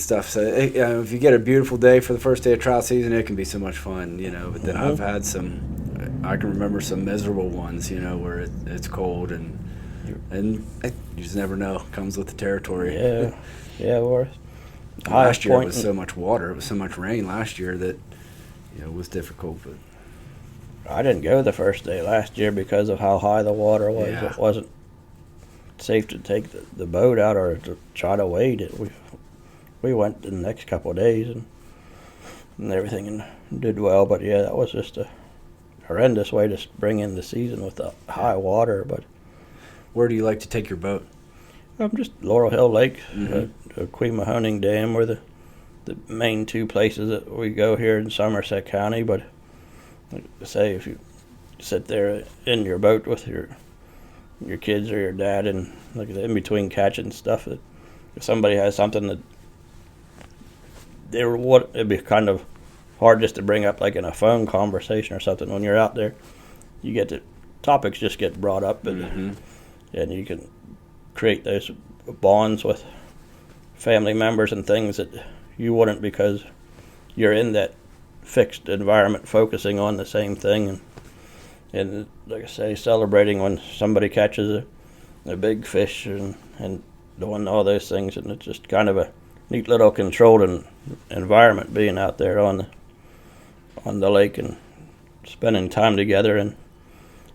stuff. So if you get a beautiful day for the first day of trout season, it can be so much fun, But then I've had I can remember some miserable ones, where it's cold and you just never know. It comes with the territory. Yeah. Or last year it was so much water. It was so much rain last year that it was difficult, but. I didn't go the first day last year because of how high the water was. Yeah. It wasn't safe to take the boat out or to try to wade it. We went the next couple of days and everything and did well. But that was just a horrendous way to bring in the season with the high water. But where do you like to take your boat? Just Laurel Hill Lake, Queen Dam were the main 2 places that we go here in Somerset County. But say if you sit there in your boat with your kids or your dad and like in between catching stuff, that if somebody has something that it'd be kind of hard just to bring up like in a phone conversation or something. When you're out there, you get the topics just get brought up and you can create those bonds with family members and things that you wouldn't because you're in that fixed environment focusing on the same thing and like I say, celebrating when somebody catches a big fish and doing all those things. And it's just kind of a neat little controlled environment being out there on the lake and spending time together and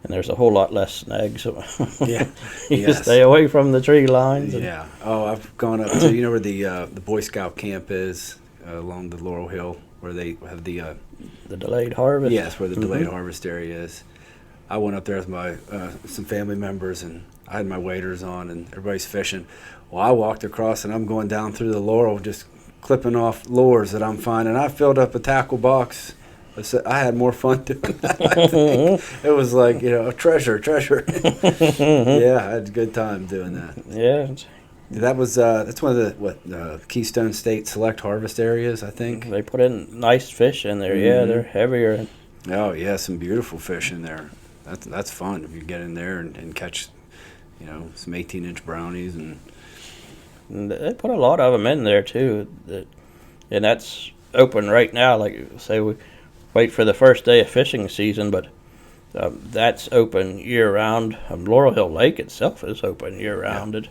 there's a whole lot less snags. So you stay away from the tree lines. I've gone up to where the Boy Scout camp is along the Laurel Hill, where they have the delayed harvest. Yes, where the delayed harvest area is. I went up there with my some family members, and I had my waders on, and everybody's fishing. Well, I walked across, and I'm going down through the Laurel, just clipping off lures that I'm finding. I filled up a tackle box. I had more fun doing that, I think. It was like, a treasure. Yeah, I had a good time doing that. Yeah. That's one of the Keystone State Select Harvest areas, I think. They put in nice fish in there. Yeah, they're heavier. Oh yeah, some beautiful fish in there. That's fun if you get in there and catch, some 18-inch brownies and they put a lot of them in there too. And that's open right now. Like say we wait for the first day of fishing season, but that's open year round. Laurel Hill Lake itself is open year round. Yeah.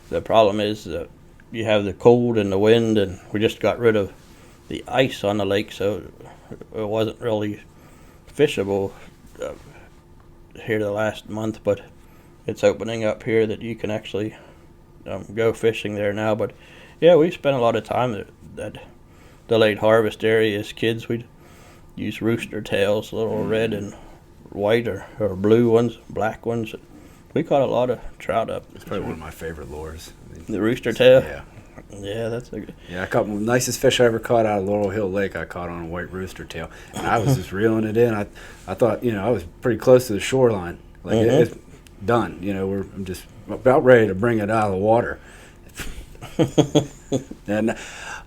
The problem is that you have the cold and the wind, and we just got rid of the ice on the lake, so it wasn't really fishable here the last month. But it's opening up here that you can actually go fishing there now. But Yeah, we spent a lot of time at the late harvest area as kids. We'd use rooster tails, little red and white or blue ones, black ones. We caught a lot of trout up. It's probably one of my favorite lures. The rooster tail? Yeah. Yeah, that's a good. Yeah, I caught the nicest fish I ever caught out of Laurel Hill Lake. I caught on a white rooster tail, and I was just reeling it in. I thought, I was pretty close to the shoreline. Like it's done. I'm just about ready to bring it out of the water. And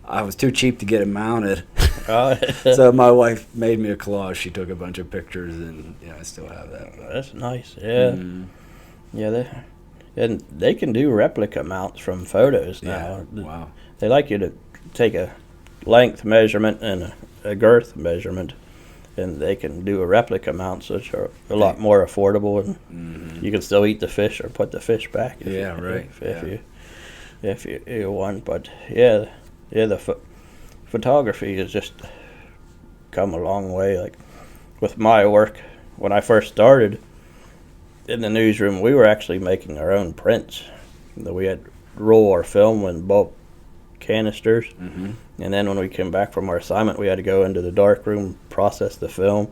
I was too cheap to get it mounted. So my wife made me a collage. She took a bunch of pictures, and I still have that. That's nice. Yeah. Yeah, they can do replica mounts from photos now. Yeah. Wow. They like you to take a length measurement and a girth measurement, and they can do a replica mount, which are a lot more affordable, and you can still eat the fish or put the fish back. If you want. But the photography has just come a long way. Like with my work, when I first started in the newsroom, we were actually making our own prints. We had roll or film in bulk canisters, and then when we came back from our assignment, we had to go into the dark room, process the film,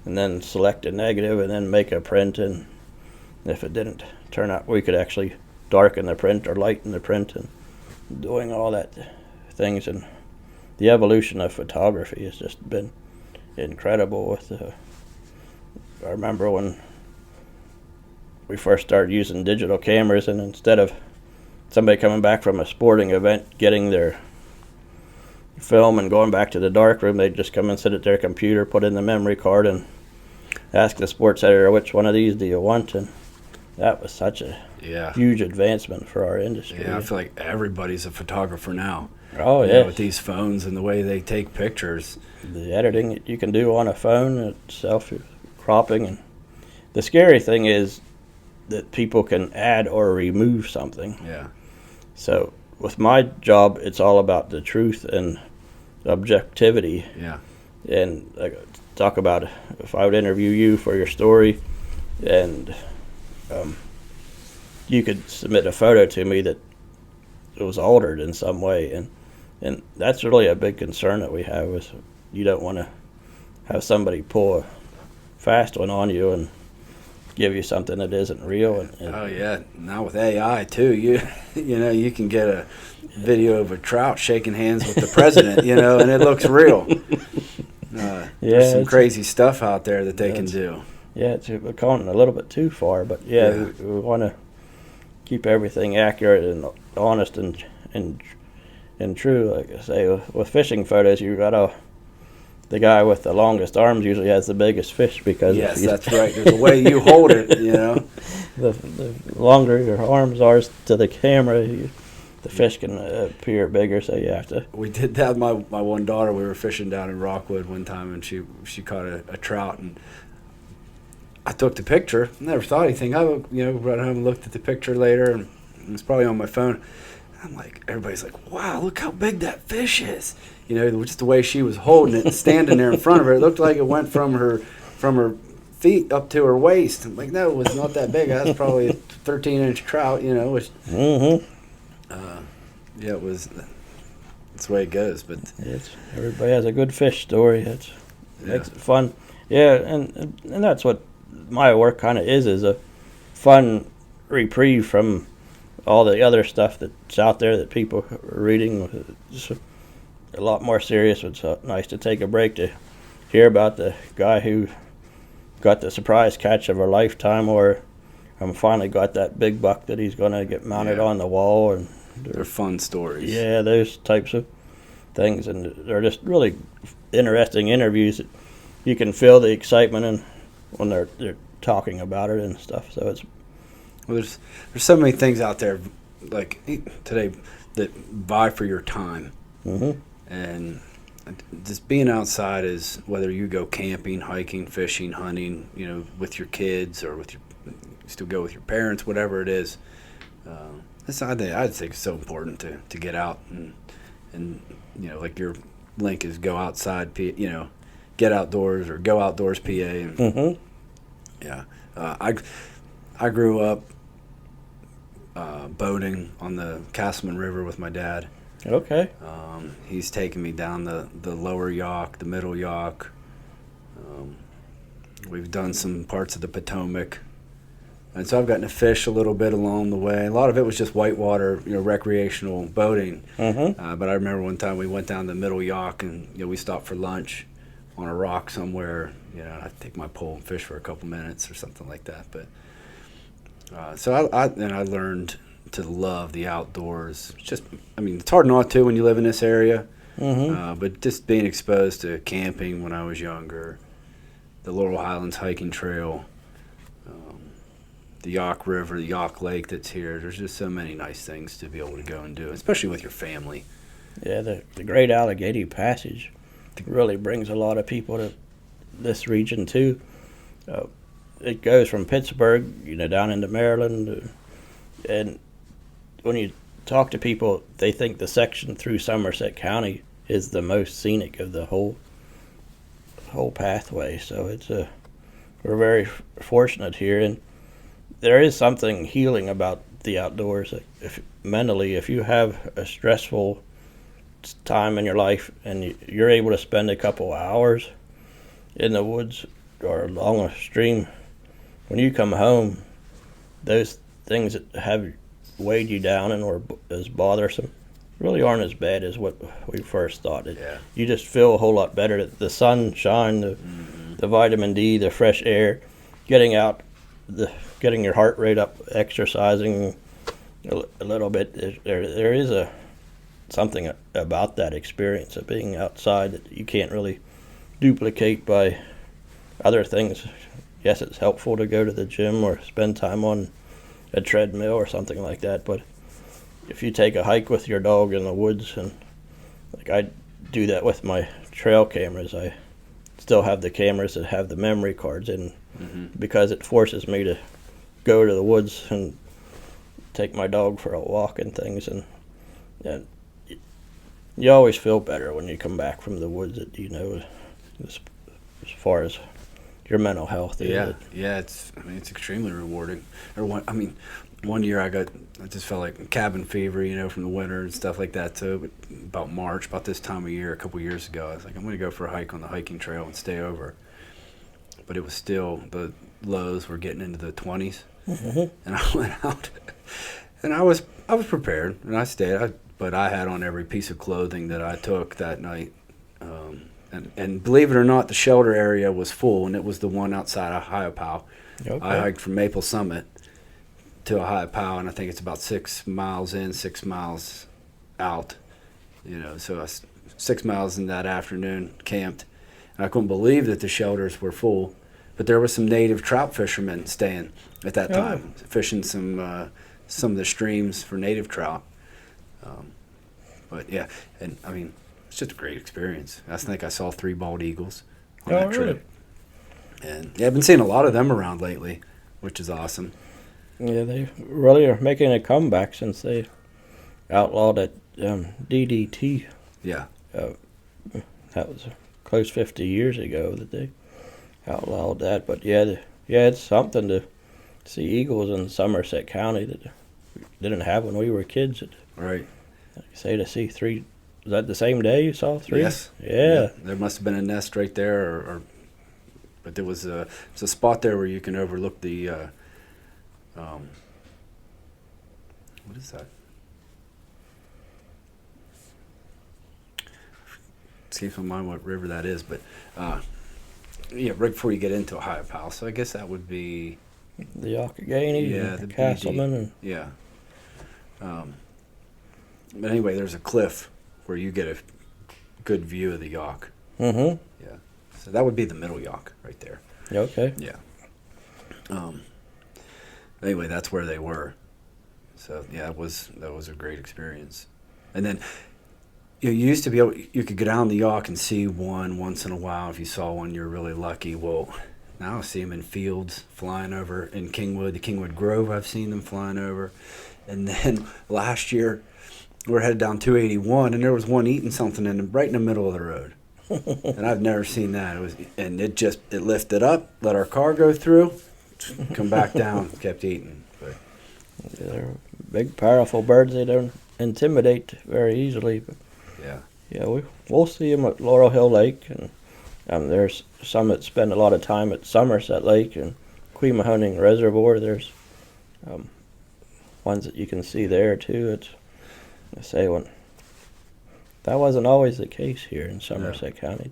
and then select a negative, and then make a print. And if it didn't turn out, we could actually darken the print or lighten the print, and doing all that things. And the evolution of photography has just been incredible. I remember when we first started using digital cameras, and instead of somebody coming back from a sporting event, getting their film and going back to the dark room, they'd just come and sit at their computer, put in the memory card, and ask the sports editor, which one of these do you want? And that was such a huge advancement for our industry. Yeah, I feel like everybody's a photographer now. Oh, yeah. With these phones and the way they take pictures. The editing that you can do on a phone itself, cropping. And the scary thing is that people can add or remove something. Yeah. So with my job, it's all about the truth and objectivity. Yeah. And talk about if I would interview you for your story, and you could submit a photo to me that it was altered in some way, and that's really a big concern that we have. Is you don't want to have somebody pull a fast one on you and give you something that isn't real. Oh yeah, now with AI too, you can get a video of a trout shaking hands with the president, and it looks real. There's some crazy stuff out there that they can do. Yeah, we're going a little bit too far, but we want to keep everything accurate and honest and true. Like I say, with fishing photos, the guy with the longest arms usually has the biggest fish because that's right. There's a way you hold it, The longer your arms are to the camera, the fish can appear bigger. So you have to. We did that with my one daughter. We were fishing down in Rockwood one time, and she caught a trout, and I took the picture. Never thought anything. I brought it home and looked at the picture later, and it was probably on my phone. I'm like, everybody's like, wow, look how big that fish is. Just the way she was holding it and standing there in front of her, it looked like it went from her feet up to her waist. I'm like, no, it was not that big. That's probably a 13-inch trout, which, it was, that's the way it goes. But everybody has a good fish story. It makes it fun. Yeah, and that's what my work kind of is a fun reprieve from all the other stuff that's out there that people are reading. Just a lot more serious. It's nice to take a break to hear about the guy who got the surprise catch of a lifetime, or finally got that big buck that he's going to get mounted on the wall. And they're fun stories. Yeah, those types of things, and they're just really interesting interviews. You can feel the excitement and when they're talking about it and stuff. So it's there's so many things out there like today that vie for your time, and just being outside is whether you go camping, hiking, fishing, hunting, with your kids or you still go with your parents, whatever it is. I'd say it's so important to get out and like your link is go outside, get outdoors or go outdoors PA. And, I grew up boating on the Castleman River with my dad. Okay. He's taken me down the lower Yawk, the middle Yawk. We've done some parts of the Potomac. And so I've gotten to fish a little bit along the way. A lot of it was just whitewater, recreational boating. Mm-hmm. But I remember one time we went down the middle Yawk and we stopped for lunch on a rock somewhere. I'd take my pole and fish for a couple minutes or something like that. But so I learned to love the outdoors. It's hard not to when you live in this area. Mm-hmm. But just being exposed to camping when I was younger, the Laurel Highlands hiking trail, the Yawk River, the Yawk Lake that's here. There's just so many nice things to be able to go and do, especially with your family. Yeah, the Great Allegheny Passage really brings a lot of people to this region too. It goes from Pittsburgh, down into Maryland, and when you talk to people, they think the section through Somerset County is the most scenic of the whole pathway. So we're very fortunate here, and there is something healing about the outdoors. If you have a stressful time in your life and you're able to spend a couple hours in the woods or along a stream, when you come home, those things that have weighed you down and were as bothersome really aren't as bad as what we first thought. You just feel a whole lot better. The sunshine, the vitamin D, the fresh air, getting out, getting your heart rate up, exercising a little bit. There is something about that experience of being outside that you can't really duplicate by other things. Yes, it's helpful to go to the gym or spend time on a treadmill or something like that, but if you take a hike with your dog in the woods, and like I do that with my trail cameras, I still have the cameras that have the memory cards in, because it forces me to go to the woods and take my dog for a walk and things, and you always feel better when you come back from the woods, as far as your mental health. Yeah, it's extremely rewarding. One year I just felt like cabin fever, from the winter and stuff like that. So about March, about this time of year, a couple years ago, I was like, I'm going to go for a hike on the hiking trail and stay over. But it was still, the lows were getting into the 20s, and I went out, and I was prepared, and I stayed. But I had on every piece of clothing that I took that night. And believe it or not, the shelter area was full, and it was the one outside of Ohio. Okay. I hiked from Maple Summit to Ohio, and I think it's about 6 miles in, 6 miles out. So I 6 miles in that afternoon, camped. And I couldn't believe that the shelters were full, but there were some native trout fishermen staying at that time, fishing some of the streams for native trout. But yeah, and it's just a great experience. I think I saw 3 bald eagles on that trip. Really? And I've been seeing a lot of them around lately, which is awesome. Yeah, they really are making a comeback since they outlawed it, DDT. Yeah. That was close 50 years ago that they outlawed that. But it's something to see eagles in Somerset County that we didn't have when we were kids. Right. Like you say, to see 3. Was that the same day you saw 3? Yes. Yeah. There must have been a nest right there, but there was a spot there where you can overlook the. What is that? Escapes my mind what river that is, but right before you get into Ohio Pal. So I guess that would be the Allegheny, the Castleman, and but anyway, there's a cliff where you get a good view of the Yawk. Mm-hmm. Yeah. So that would be the middle Yawk right there. Okay. Yeah. Anyway, that's where they were. So yeah, that was a great experience. And then you used to be able, you could go down the Yawk and see one once in a while. If you saw one, you're really lucky. Well, now I see them in fields flying over in Kingwood, the Kingwood Grove. I've seen them flying over. And then last year, we're headed down 281, and there was one eating something right in the middle of the road. And I've never seen that. It lifted up, let our car go through, come back down, kept eating. But they're big, powerful birds. They don't intimidate very easily. But Yeah. yeah, we'll see them at Laurel Hill Lake, and there's some that spend a lot of time at Somerset Lake and Quemahoning Reservoir. There's ones that you can see there too. It's I say when that wasn't always the case here in Somerset County.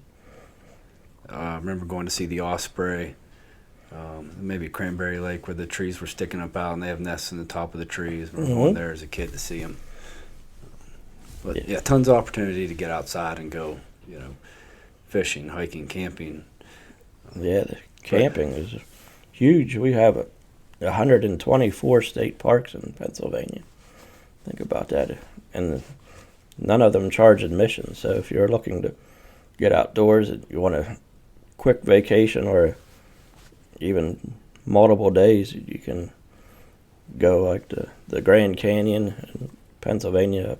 I remember going to see the osprey, maybe Cranberry Lake, where the trees were sticking up out and they have nests in the top of the trees. I remember going there as a kid to see them. But yeah, tons of opportunity to get outside and go, fishing, hiking, camping. Yeah, the camping is huge. We have 124 state parks in Pennsylvania. Think about that. And none of them charge admission. So if you're looking to get outdoors and you want a quick vacation or even multiple days, you can go like the Grand Canyon in Pennsylvania up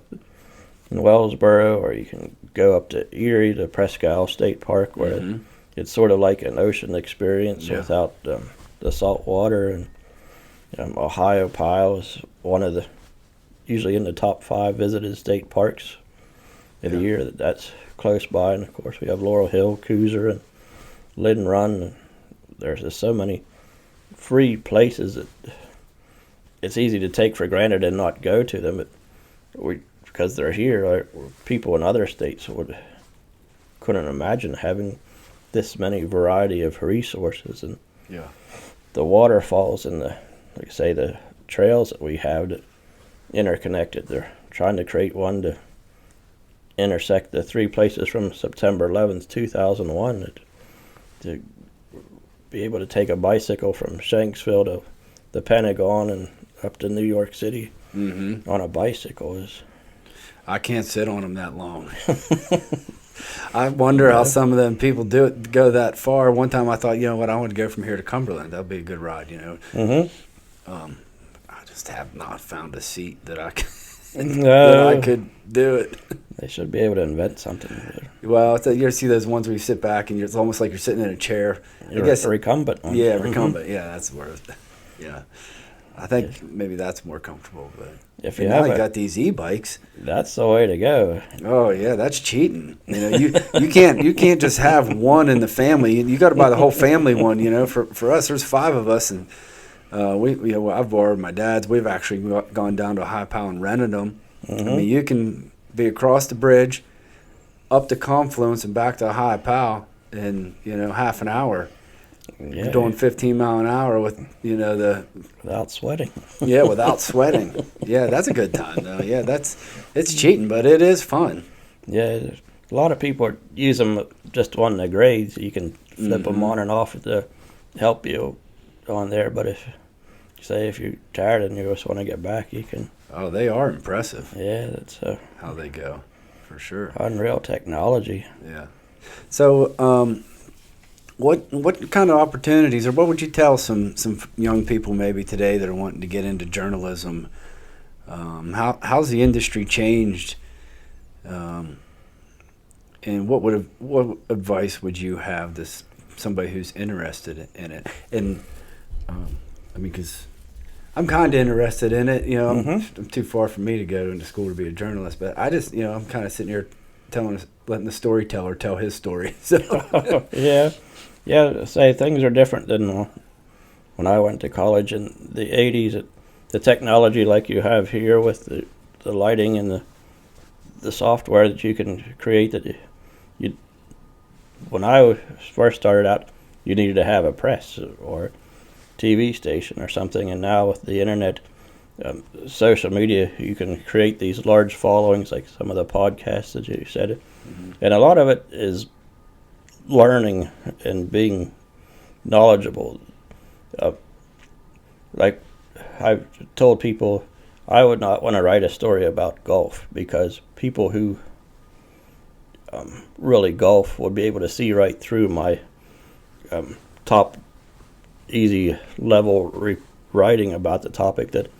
in Wellsboro, or you can go up to Erie to Presque Isle State Park, where it's sort of like an ocean experience without the salt water. And Ohio Pile is one of the usually in the top 5 visited state parks of the year. That's close by, and of course we have Laurel Hill, Cooser, and Lynn Run. There's just so many free places that it's easy to take for granted and not go to them. But because they're here, people in other states couldn't imagine having this many variety of resources. And the waterfalls and the trails that we have that interconnected. They're trying to create one to intersect the 3 places from September 11th, 2001, to be able to take a bicycle from Shanksville to the Pentagon and up to New York City on a bicycle is. I can't sit on them that long. I wonder how some of them people go that far. One time I thought, I want to go from here to Cumberland. That'd be a good ride, I just have not found a seat that I could do it. They should be able to invent something. Well, you ever see those ones where you sit back and it's almost like you're sitting in a chair? I guess recumbent ones. Yeah, recumbent. Yeah, that's worth. Yeah, I think maybe that's more comfortable. But if you got these e-bikes, that's the way to go. Oh yeah, that's cheating. You can't just have one in the family. You got to buy the whole family one. For us, there's 5 of us, and I've borrowed my dad's. We've actually gone down to a High Pile and rented them. I mean, you can be across the bridge, up to Confluence and back to High Pile in half an hour. Yeah. You're doing 15 mile an hour with without sweating. Yeah, without sweating. Yeah, that's a good time though. Yeah, it's cheating, but it is fun. Yeah, a lot of people use them just on the grades. You can flip them on and off to help you on there. But if you're tired and you just want to get back, you can. Oh, they are impressive. Yeah, that's how they go, for sure. Unreal technology. Yeah. So, what kind of opportunities, or what would you tell some young people maybe today that are wanting to get into journalism? How's the industry changed? And what advice would you have somebody who's interested in it? And because I'm kind of interested in it. I'm too far from me to go into school to be a journalist, but I just, I'm kind of sitting here letting the storyteller tell his story. So. Yeah. Say things are different than when I went to college in the 80s. The technology like you have here with the lighting and the software that you can create when I first started out, you needed to have a press or TV station or something, and now with the internet, social media, you can create these large followings like some of the podcasts that you said. And a lot of it is learning and being knowledgeable. Like I've told people, I would not want to write a story about golf because people who really golf would be able to see right through my top easy level writing about the topic, that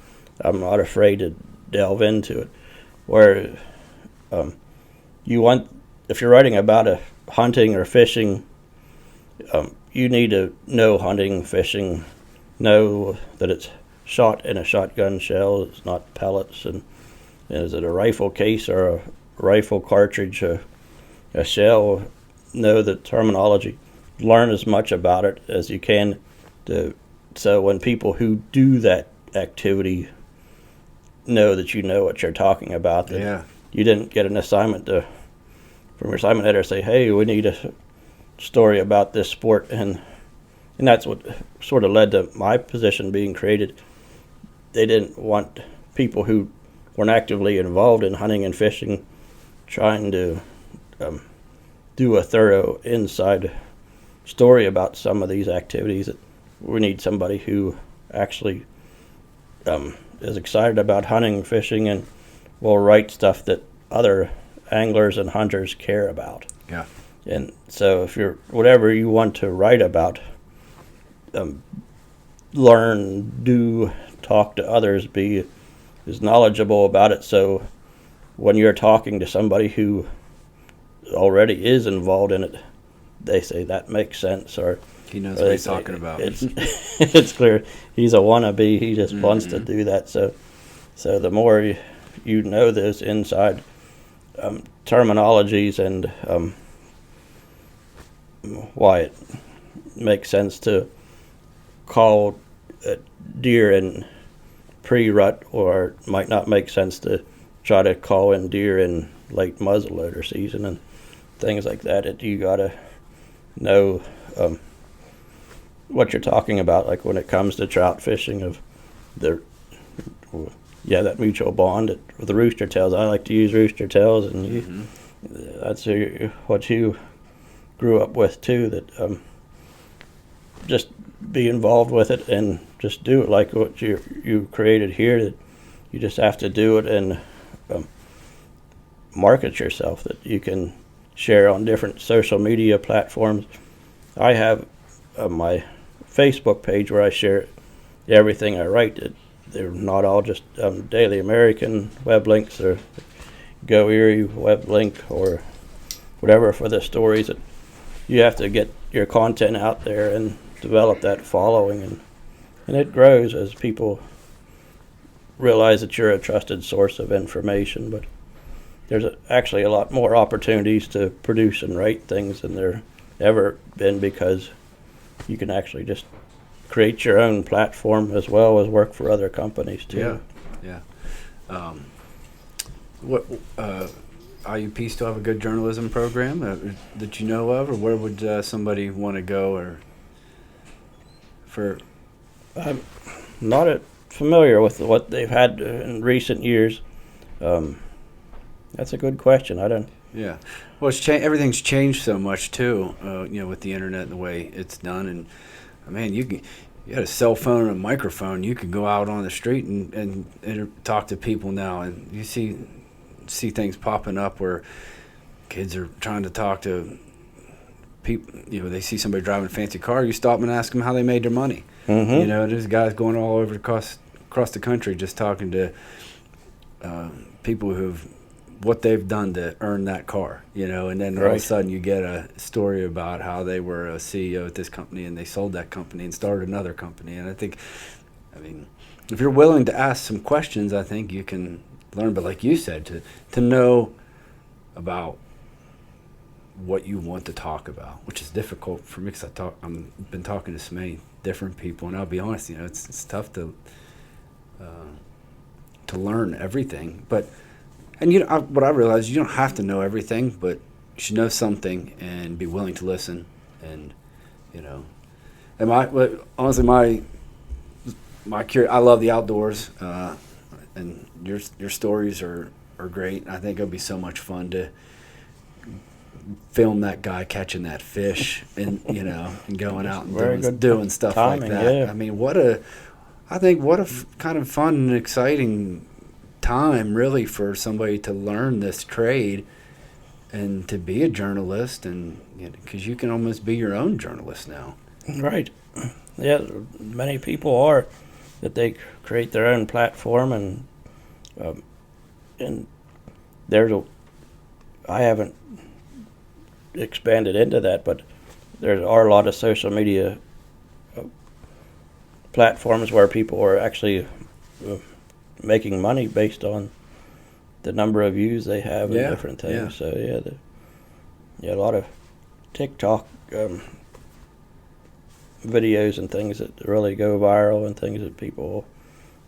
I'm not afraid to delve into it. Where if you're writing about a hunting or fishing, you need to know hunting, fishing, know that it's shot in a shotgun shell, it's not pellets, and is it a rifle case or a rifle cartridge, a shell? Know the terminology. Learn as much about it as you can, so when people who do that activity know that you know what you're talking about. That you didn't get an assignment from your assignment editor say, hey, we need a story about this sport, and that's what sort of led to my position being created. They didn't want people who weren't actively involved in hunting and fishing trying to do a thorough inside story about some of these activities. We need somebody who actually is excited about hunting and fishing and will write stuff that other anglers and hunters care about. Yeah. And so if you're whatever you want to write about, learn, do, talk to others, be as knowledgeable about it. So when you're talking to somebody who already is involved in it, they say that makes sense, or he knows what he's talking about. It's clear he's a wannabe. He just wants to do that. So the more you know those inside terminologies and why it makes sense to call a deer in pre-rut, or it might not make sense to try to call in deer in late muzzleloader season and things like that. You got to know what you're talking about, like when it comes to trout fishing, of that mutual bond with the rooster tails. I like to use rooster tails, and that's what you grew up with too, that just be involved with it and just do it like what you created here, that you just have to do it and market yourself, that you can share on different social media platforms. I have my Facebook page where I share everything I write. They're not all just Daily American web links or Go Erie web link or whatever for the stories. That you have to get your content out there and develop that following, and it grows as people realize that you're a trusted source of information. But there's actually a lot more opportunities to produce and write things than there ever been, because you can actually just create your own platform as well as work for other companies too. Yeah. What IUP still have a good journalism program that you know of, or where would somebody want to go? Or for I'm not familiar with what they've had in recent years. That's a good question. I don't. Yeah, well, everything's changed so much too. With the internet and the way it's done, and man, you had a cell phone and a microphone. You can go out on the street and talk to people now, and you see things popping up where kids are trying to talk to people. They see somebody driving a fancy car. You stop and ask them how they made their money. There's guys going all over across the country just talking to people what they've done to earn that car, and then all of a sudden you get a story about how they were a CEO at this company and they sold that company and started another company. And I mean, if you're willing to ask some questions, I think you can learn. But like you said, to know about what you want to talk about, which is difficult for me, because I've been talking to so many different people, and I'll be honest, it's tough to learn everything. But what I realized, you don't have to know everything, but you should know something and be willing to listen. And and honestly, I love the outdoors, and your stories are great. I think it'll be so much fun to film that guy catching that fish and going out and doing stuff timing, like that. Yeah. I mean, what a kind of fun and exciting time, really, for somebody to learn this trade and to be a journalist, and because you can almost be your own journalist now. Right. Yeah, many people are, that they create their own platform, and I haven't expanded into that, but there are a lot of social media platforms where people are actually making money based on the number of views they have and Yeah, different things. yeah. So a lot of TikTok videos and things that really go viral and things that people.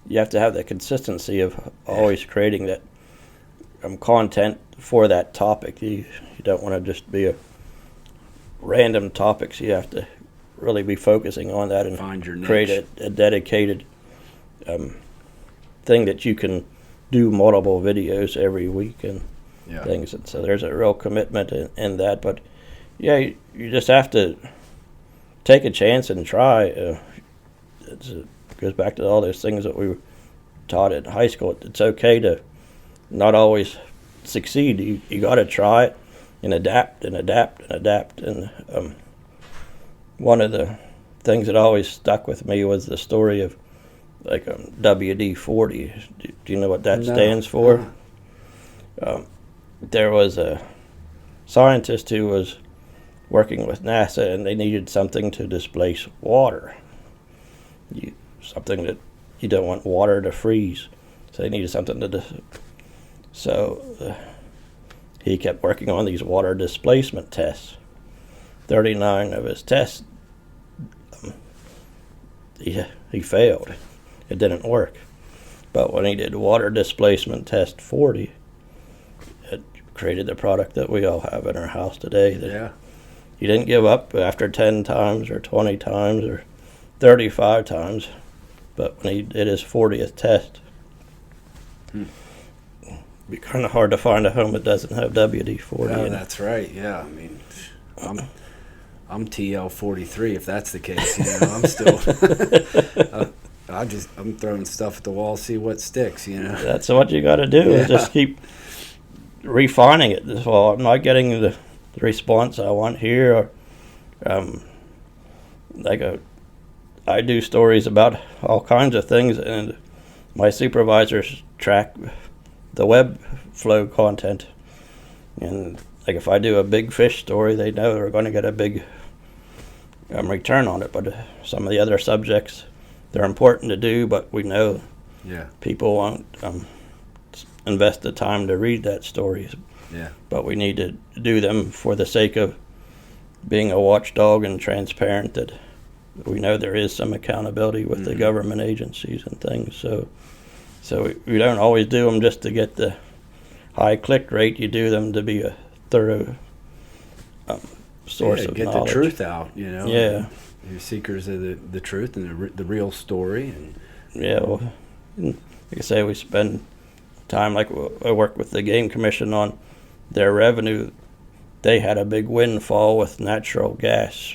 You have to have the consistency of always creating that content for that topic. You don't want to just be a random topics. You have to really be focusing on that and Find your niche. create a dedicated thing that you can do multiple videos every week and things. And so there's a real commitment in that. But yeah, you just have to take a chance and try. It goes back to all those things that we were taught in high school. It's okay to not always succeed. You got to try it and adapt and adapt and adapt. And one of the things that always stuck with me was the story of like WD-40. Do you know what that stands for? There was a scientist who was working with NASA, and they needed something to displace water. Something that you don't want water to freeze. So they needed something to he kept working on these water displacement tests. 39 of his tests, he failed. It didn't work. But when he did water displacement test 40, it created the product that we all have in our house today. He didn't give up after 10 times or 20 times or 35 times. But when he did his 40th test, it'd be kind of hard to find a home that doesn't have WD-40 in it. That's right. Yeah, I mean, I'm TL43 if that's the case. You know, I'm still. I'm throwing stuff at the wall, see what sticks. You know, that's what you got to do. Is just keep refining it. Well, I'm not getting the response I want here, or I do stories about all kinds of things, and my supervisors track the web flow content. And like if I do a big fish story, they know they're going to get a big return on it. But some of the other subjects, they're important to do, but we know people won't invest the time to read that story. But we need to do them for the sake of being a watchdog and transparent, that we know there is some accountability with the government agencies and things. So we don't always do them just to get the high click rate. You do them to be a thorough source of get knowledge. The truth out, you know. Yeah. You're seekers of the truth and the real story. And well, like I say, we spend time, like I work with the Game Commission on their revenue. They had a big windfall with natural gas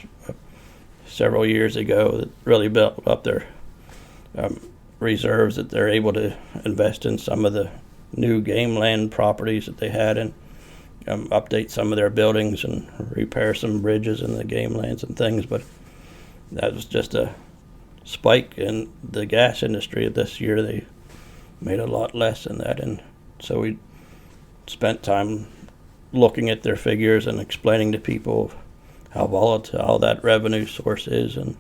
several years ago that really built up their reserves, that they're able to invest in some of the new game land properties that they had, and update some of their buildings and repair some bridges in the game lands and things. But that was just a spike in the gas industry this year. They made a lot less than that, and so we spent time looking at their figures and explaining to people how volatile that revenue source is and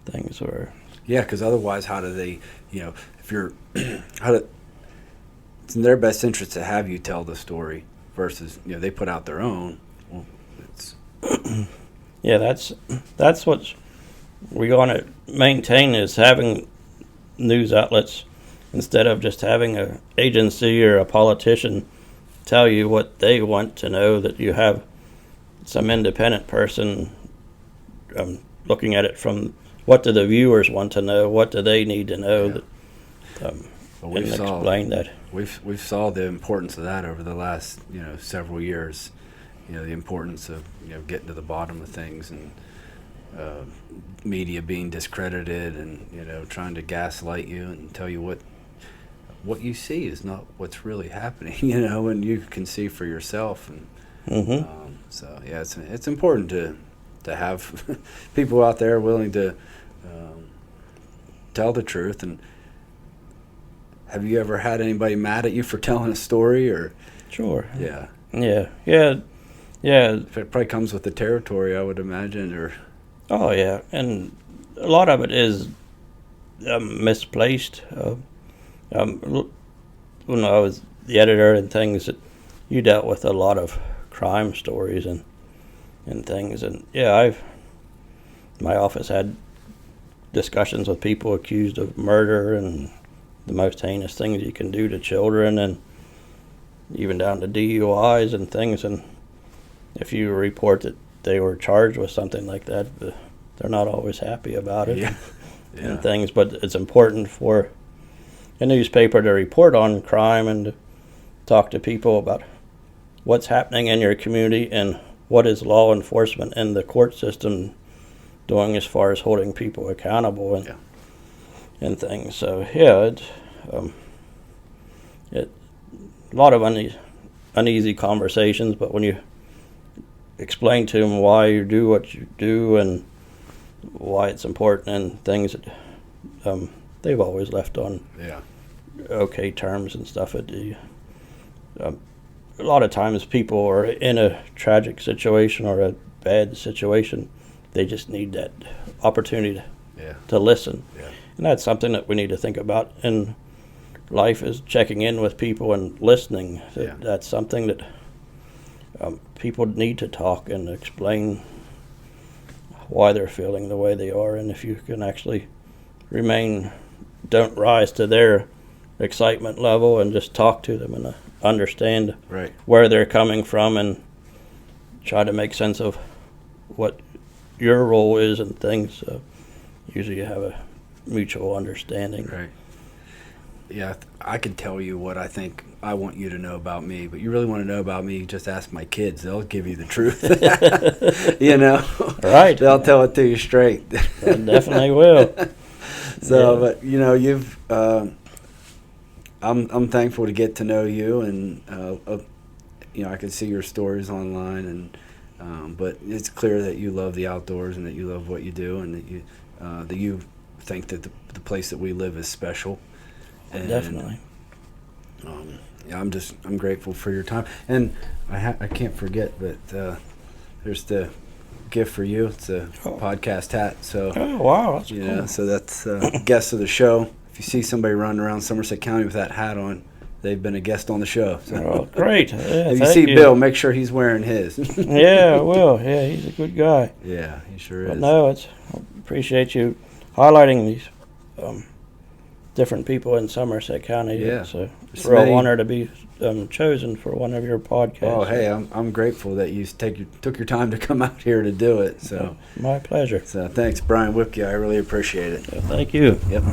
things were. Yeah, because otherwise, how do they, if you're, it's in their best interest to have you tell the story versus, they put out their own. Well, it's yeah, that's what we want to maintain, is having news outlets instead of just having an agency or a politician tell you what they want to know, that you have some independent person looking at it from what do the viewers want to know, what do they need to know, and explain that. We've saw the importance of that over the last several years. The importance of getting to the bottom of things, and media being discredited, and trying to gaslight you and tell you what you see is not what's really happening. And you can see for yourself. And so yeah, it's important to have people out there willing to tell the truth. And have you ever had anybody mad at you for telling a story? Or Sure. Yeah. It probably comes with the territory, I would imagine. Or oh yeah, and a lot of it is misplaced. When I was the editor and things, that you dealt with a lot of crime stories and things. And yeah, my office had discussions with people accused of murder and the most heinous things you can do to children, and even down to DUIs and things. And if you report that they were charged with something like that, they're not always happy about it. Yeah. And things. But it's important for a newspaper to report on crime and to talk to people about what's happening in your community and what is law enforcement and the court system doing as far as holding people accountable and things. So yeah, it's a lot of uneasy conversations, but when you explain to them why you do what you do and why it's important and things, that they've always left on okay terms and stuff. A lot of times people are in a tragic situation or a bad situation. They just need that opportunity to listen. And that's something that we need to think about in life, is checking in with people and listening. That's something that people need to talk and explain why they're feeling the way they are. And if you can actually don't rise to their excitement level and just talk to them and understand where they're coming from and try to make sense of what your role is and things. Usually you have a mutual understanding. Right. Yeah, I can tell you what I think I want you to know about me, but you really want to know about me, just ask my kids. They'll give you the truth. You know? Right. They'll tell it to you straight. I definitely will. So, but, you know, I'm thankful to get to know you, and, you know, I can see your stories online, and but it's clear that you love the outdoors and that you love what you do, and that you think that the place that we live is special. And, definitely. Yeah, I'm grateful for your time, and I can't forget that there's the gift for you. It's a podcast hat. So wow, that's cool. So that's guest of the show. If you see somebody running around Somerset County with that hat on, they've been a guest on the show. So. Great. If you see Bill, make sure he's wearing his. Yeah, I will. Yeah, he's a good guy. Yeah, he sure But is. no, I appreciate you highlighting these different people in Somerset County. Yeah. It's a real honor to be chosen for one of your podcasts. Oh, hey, I'm grateful that you took your time to come out here to do it. So my pleasure. So thanks, Brian Whipkey. I really appreciate it. Thank you. Yep.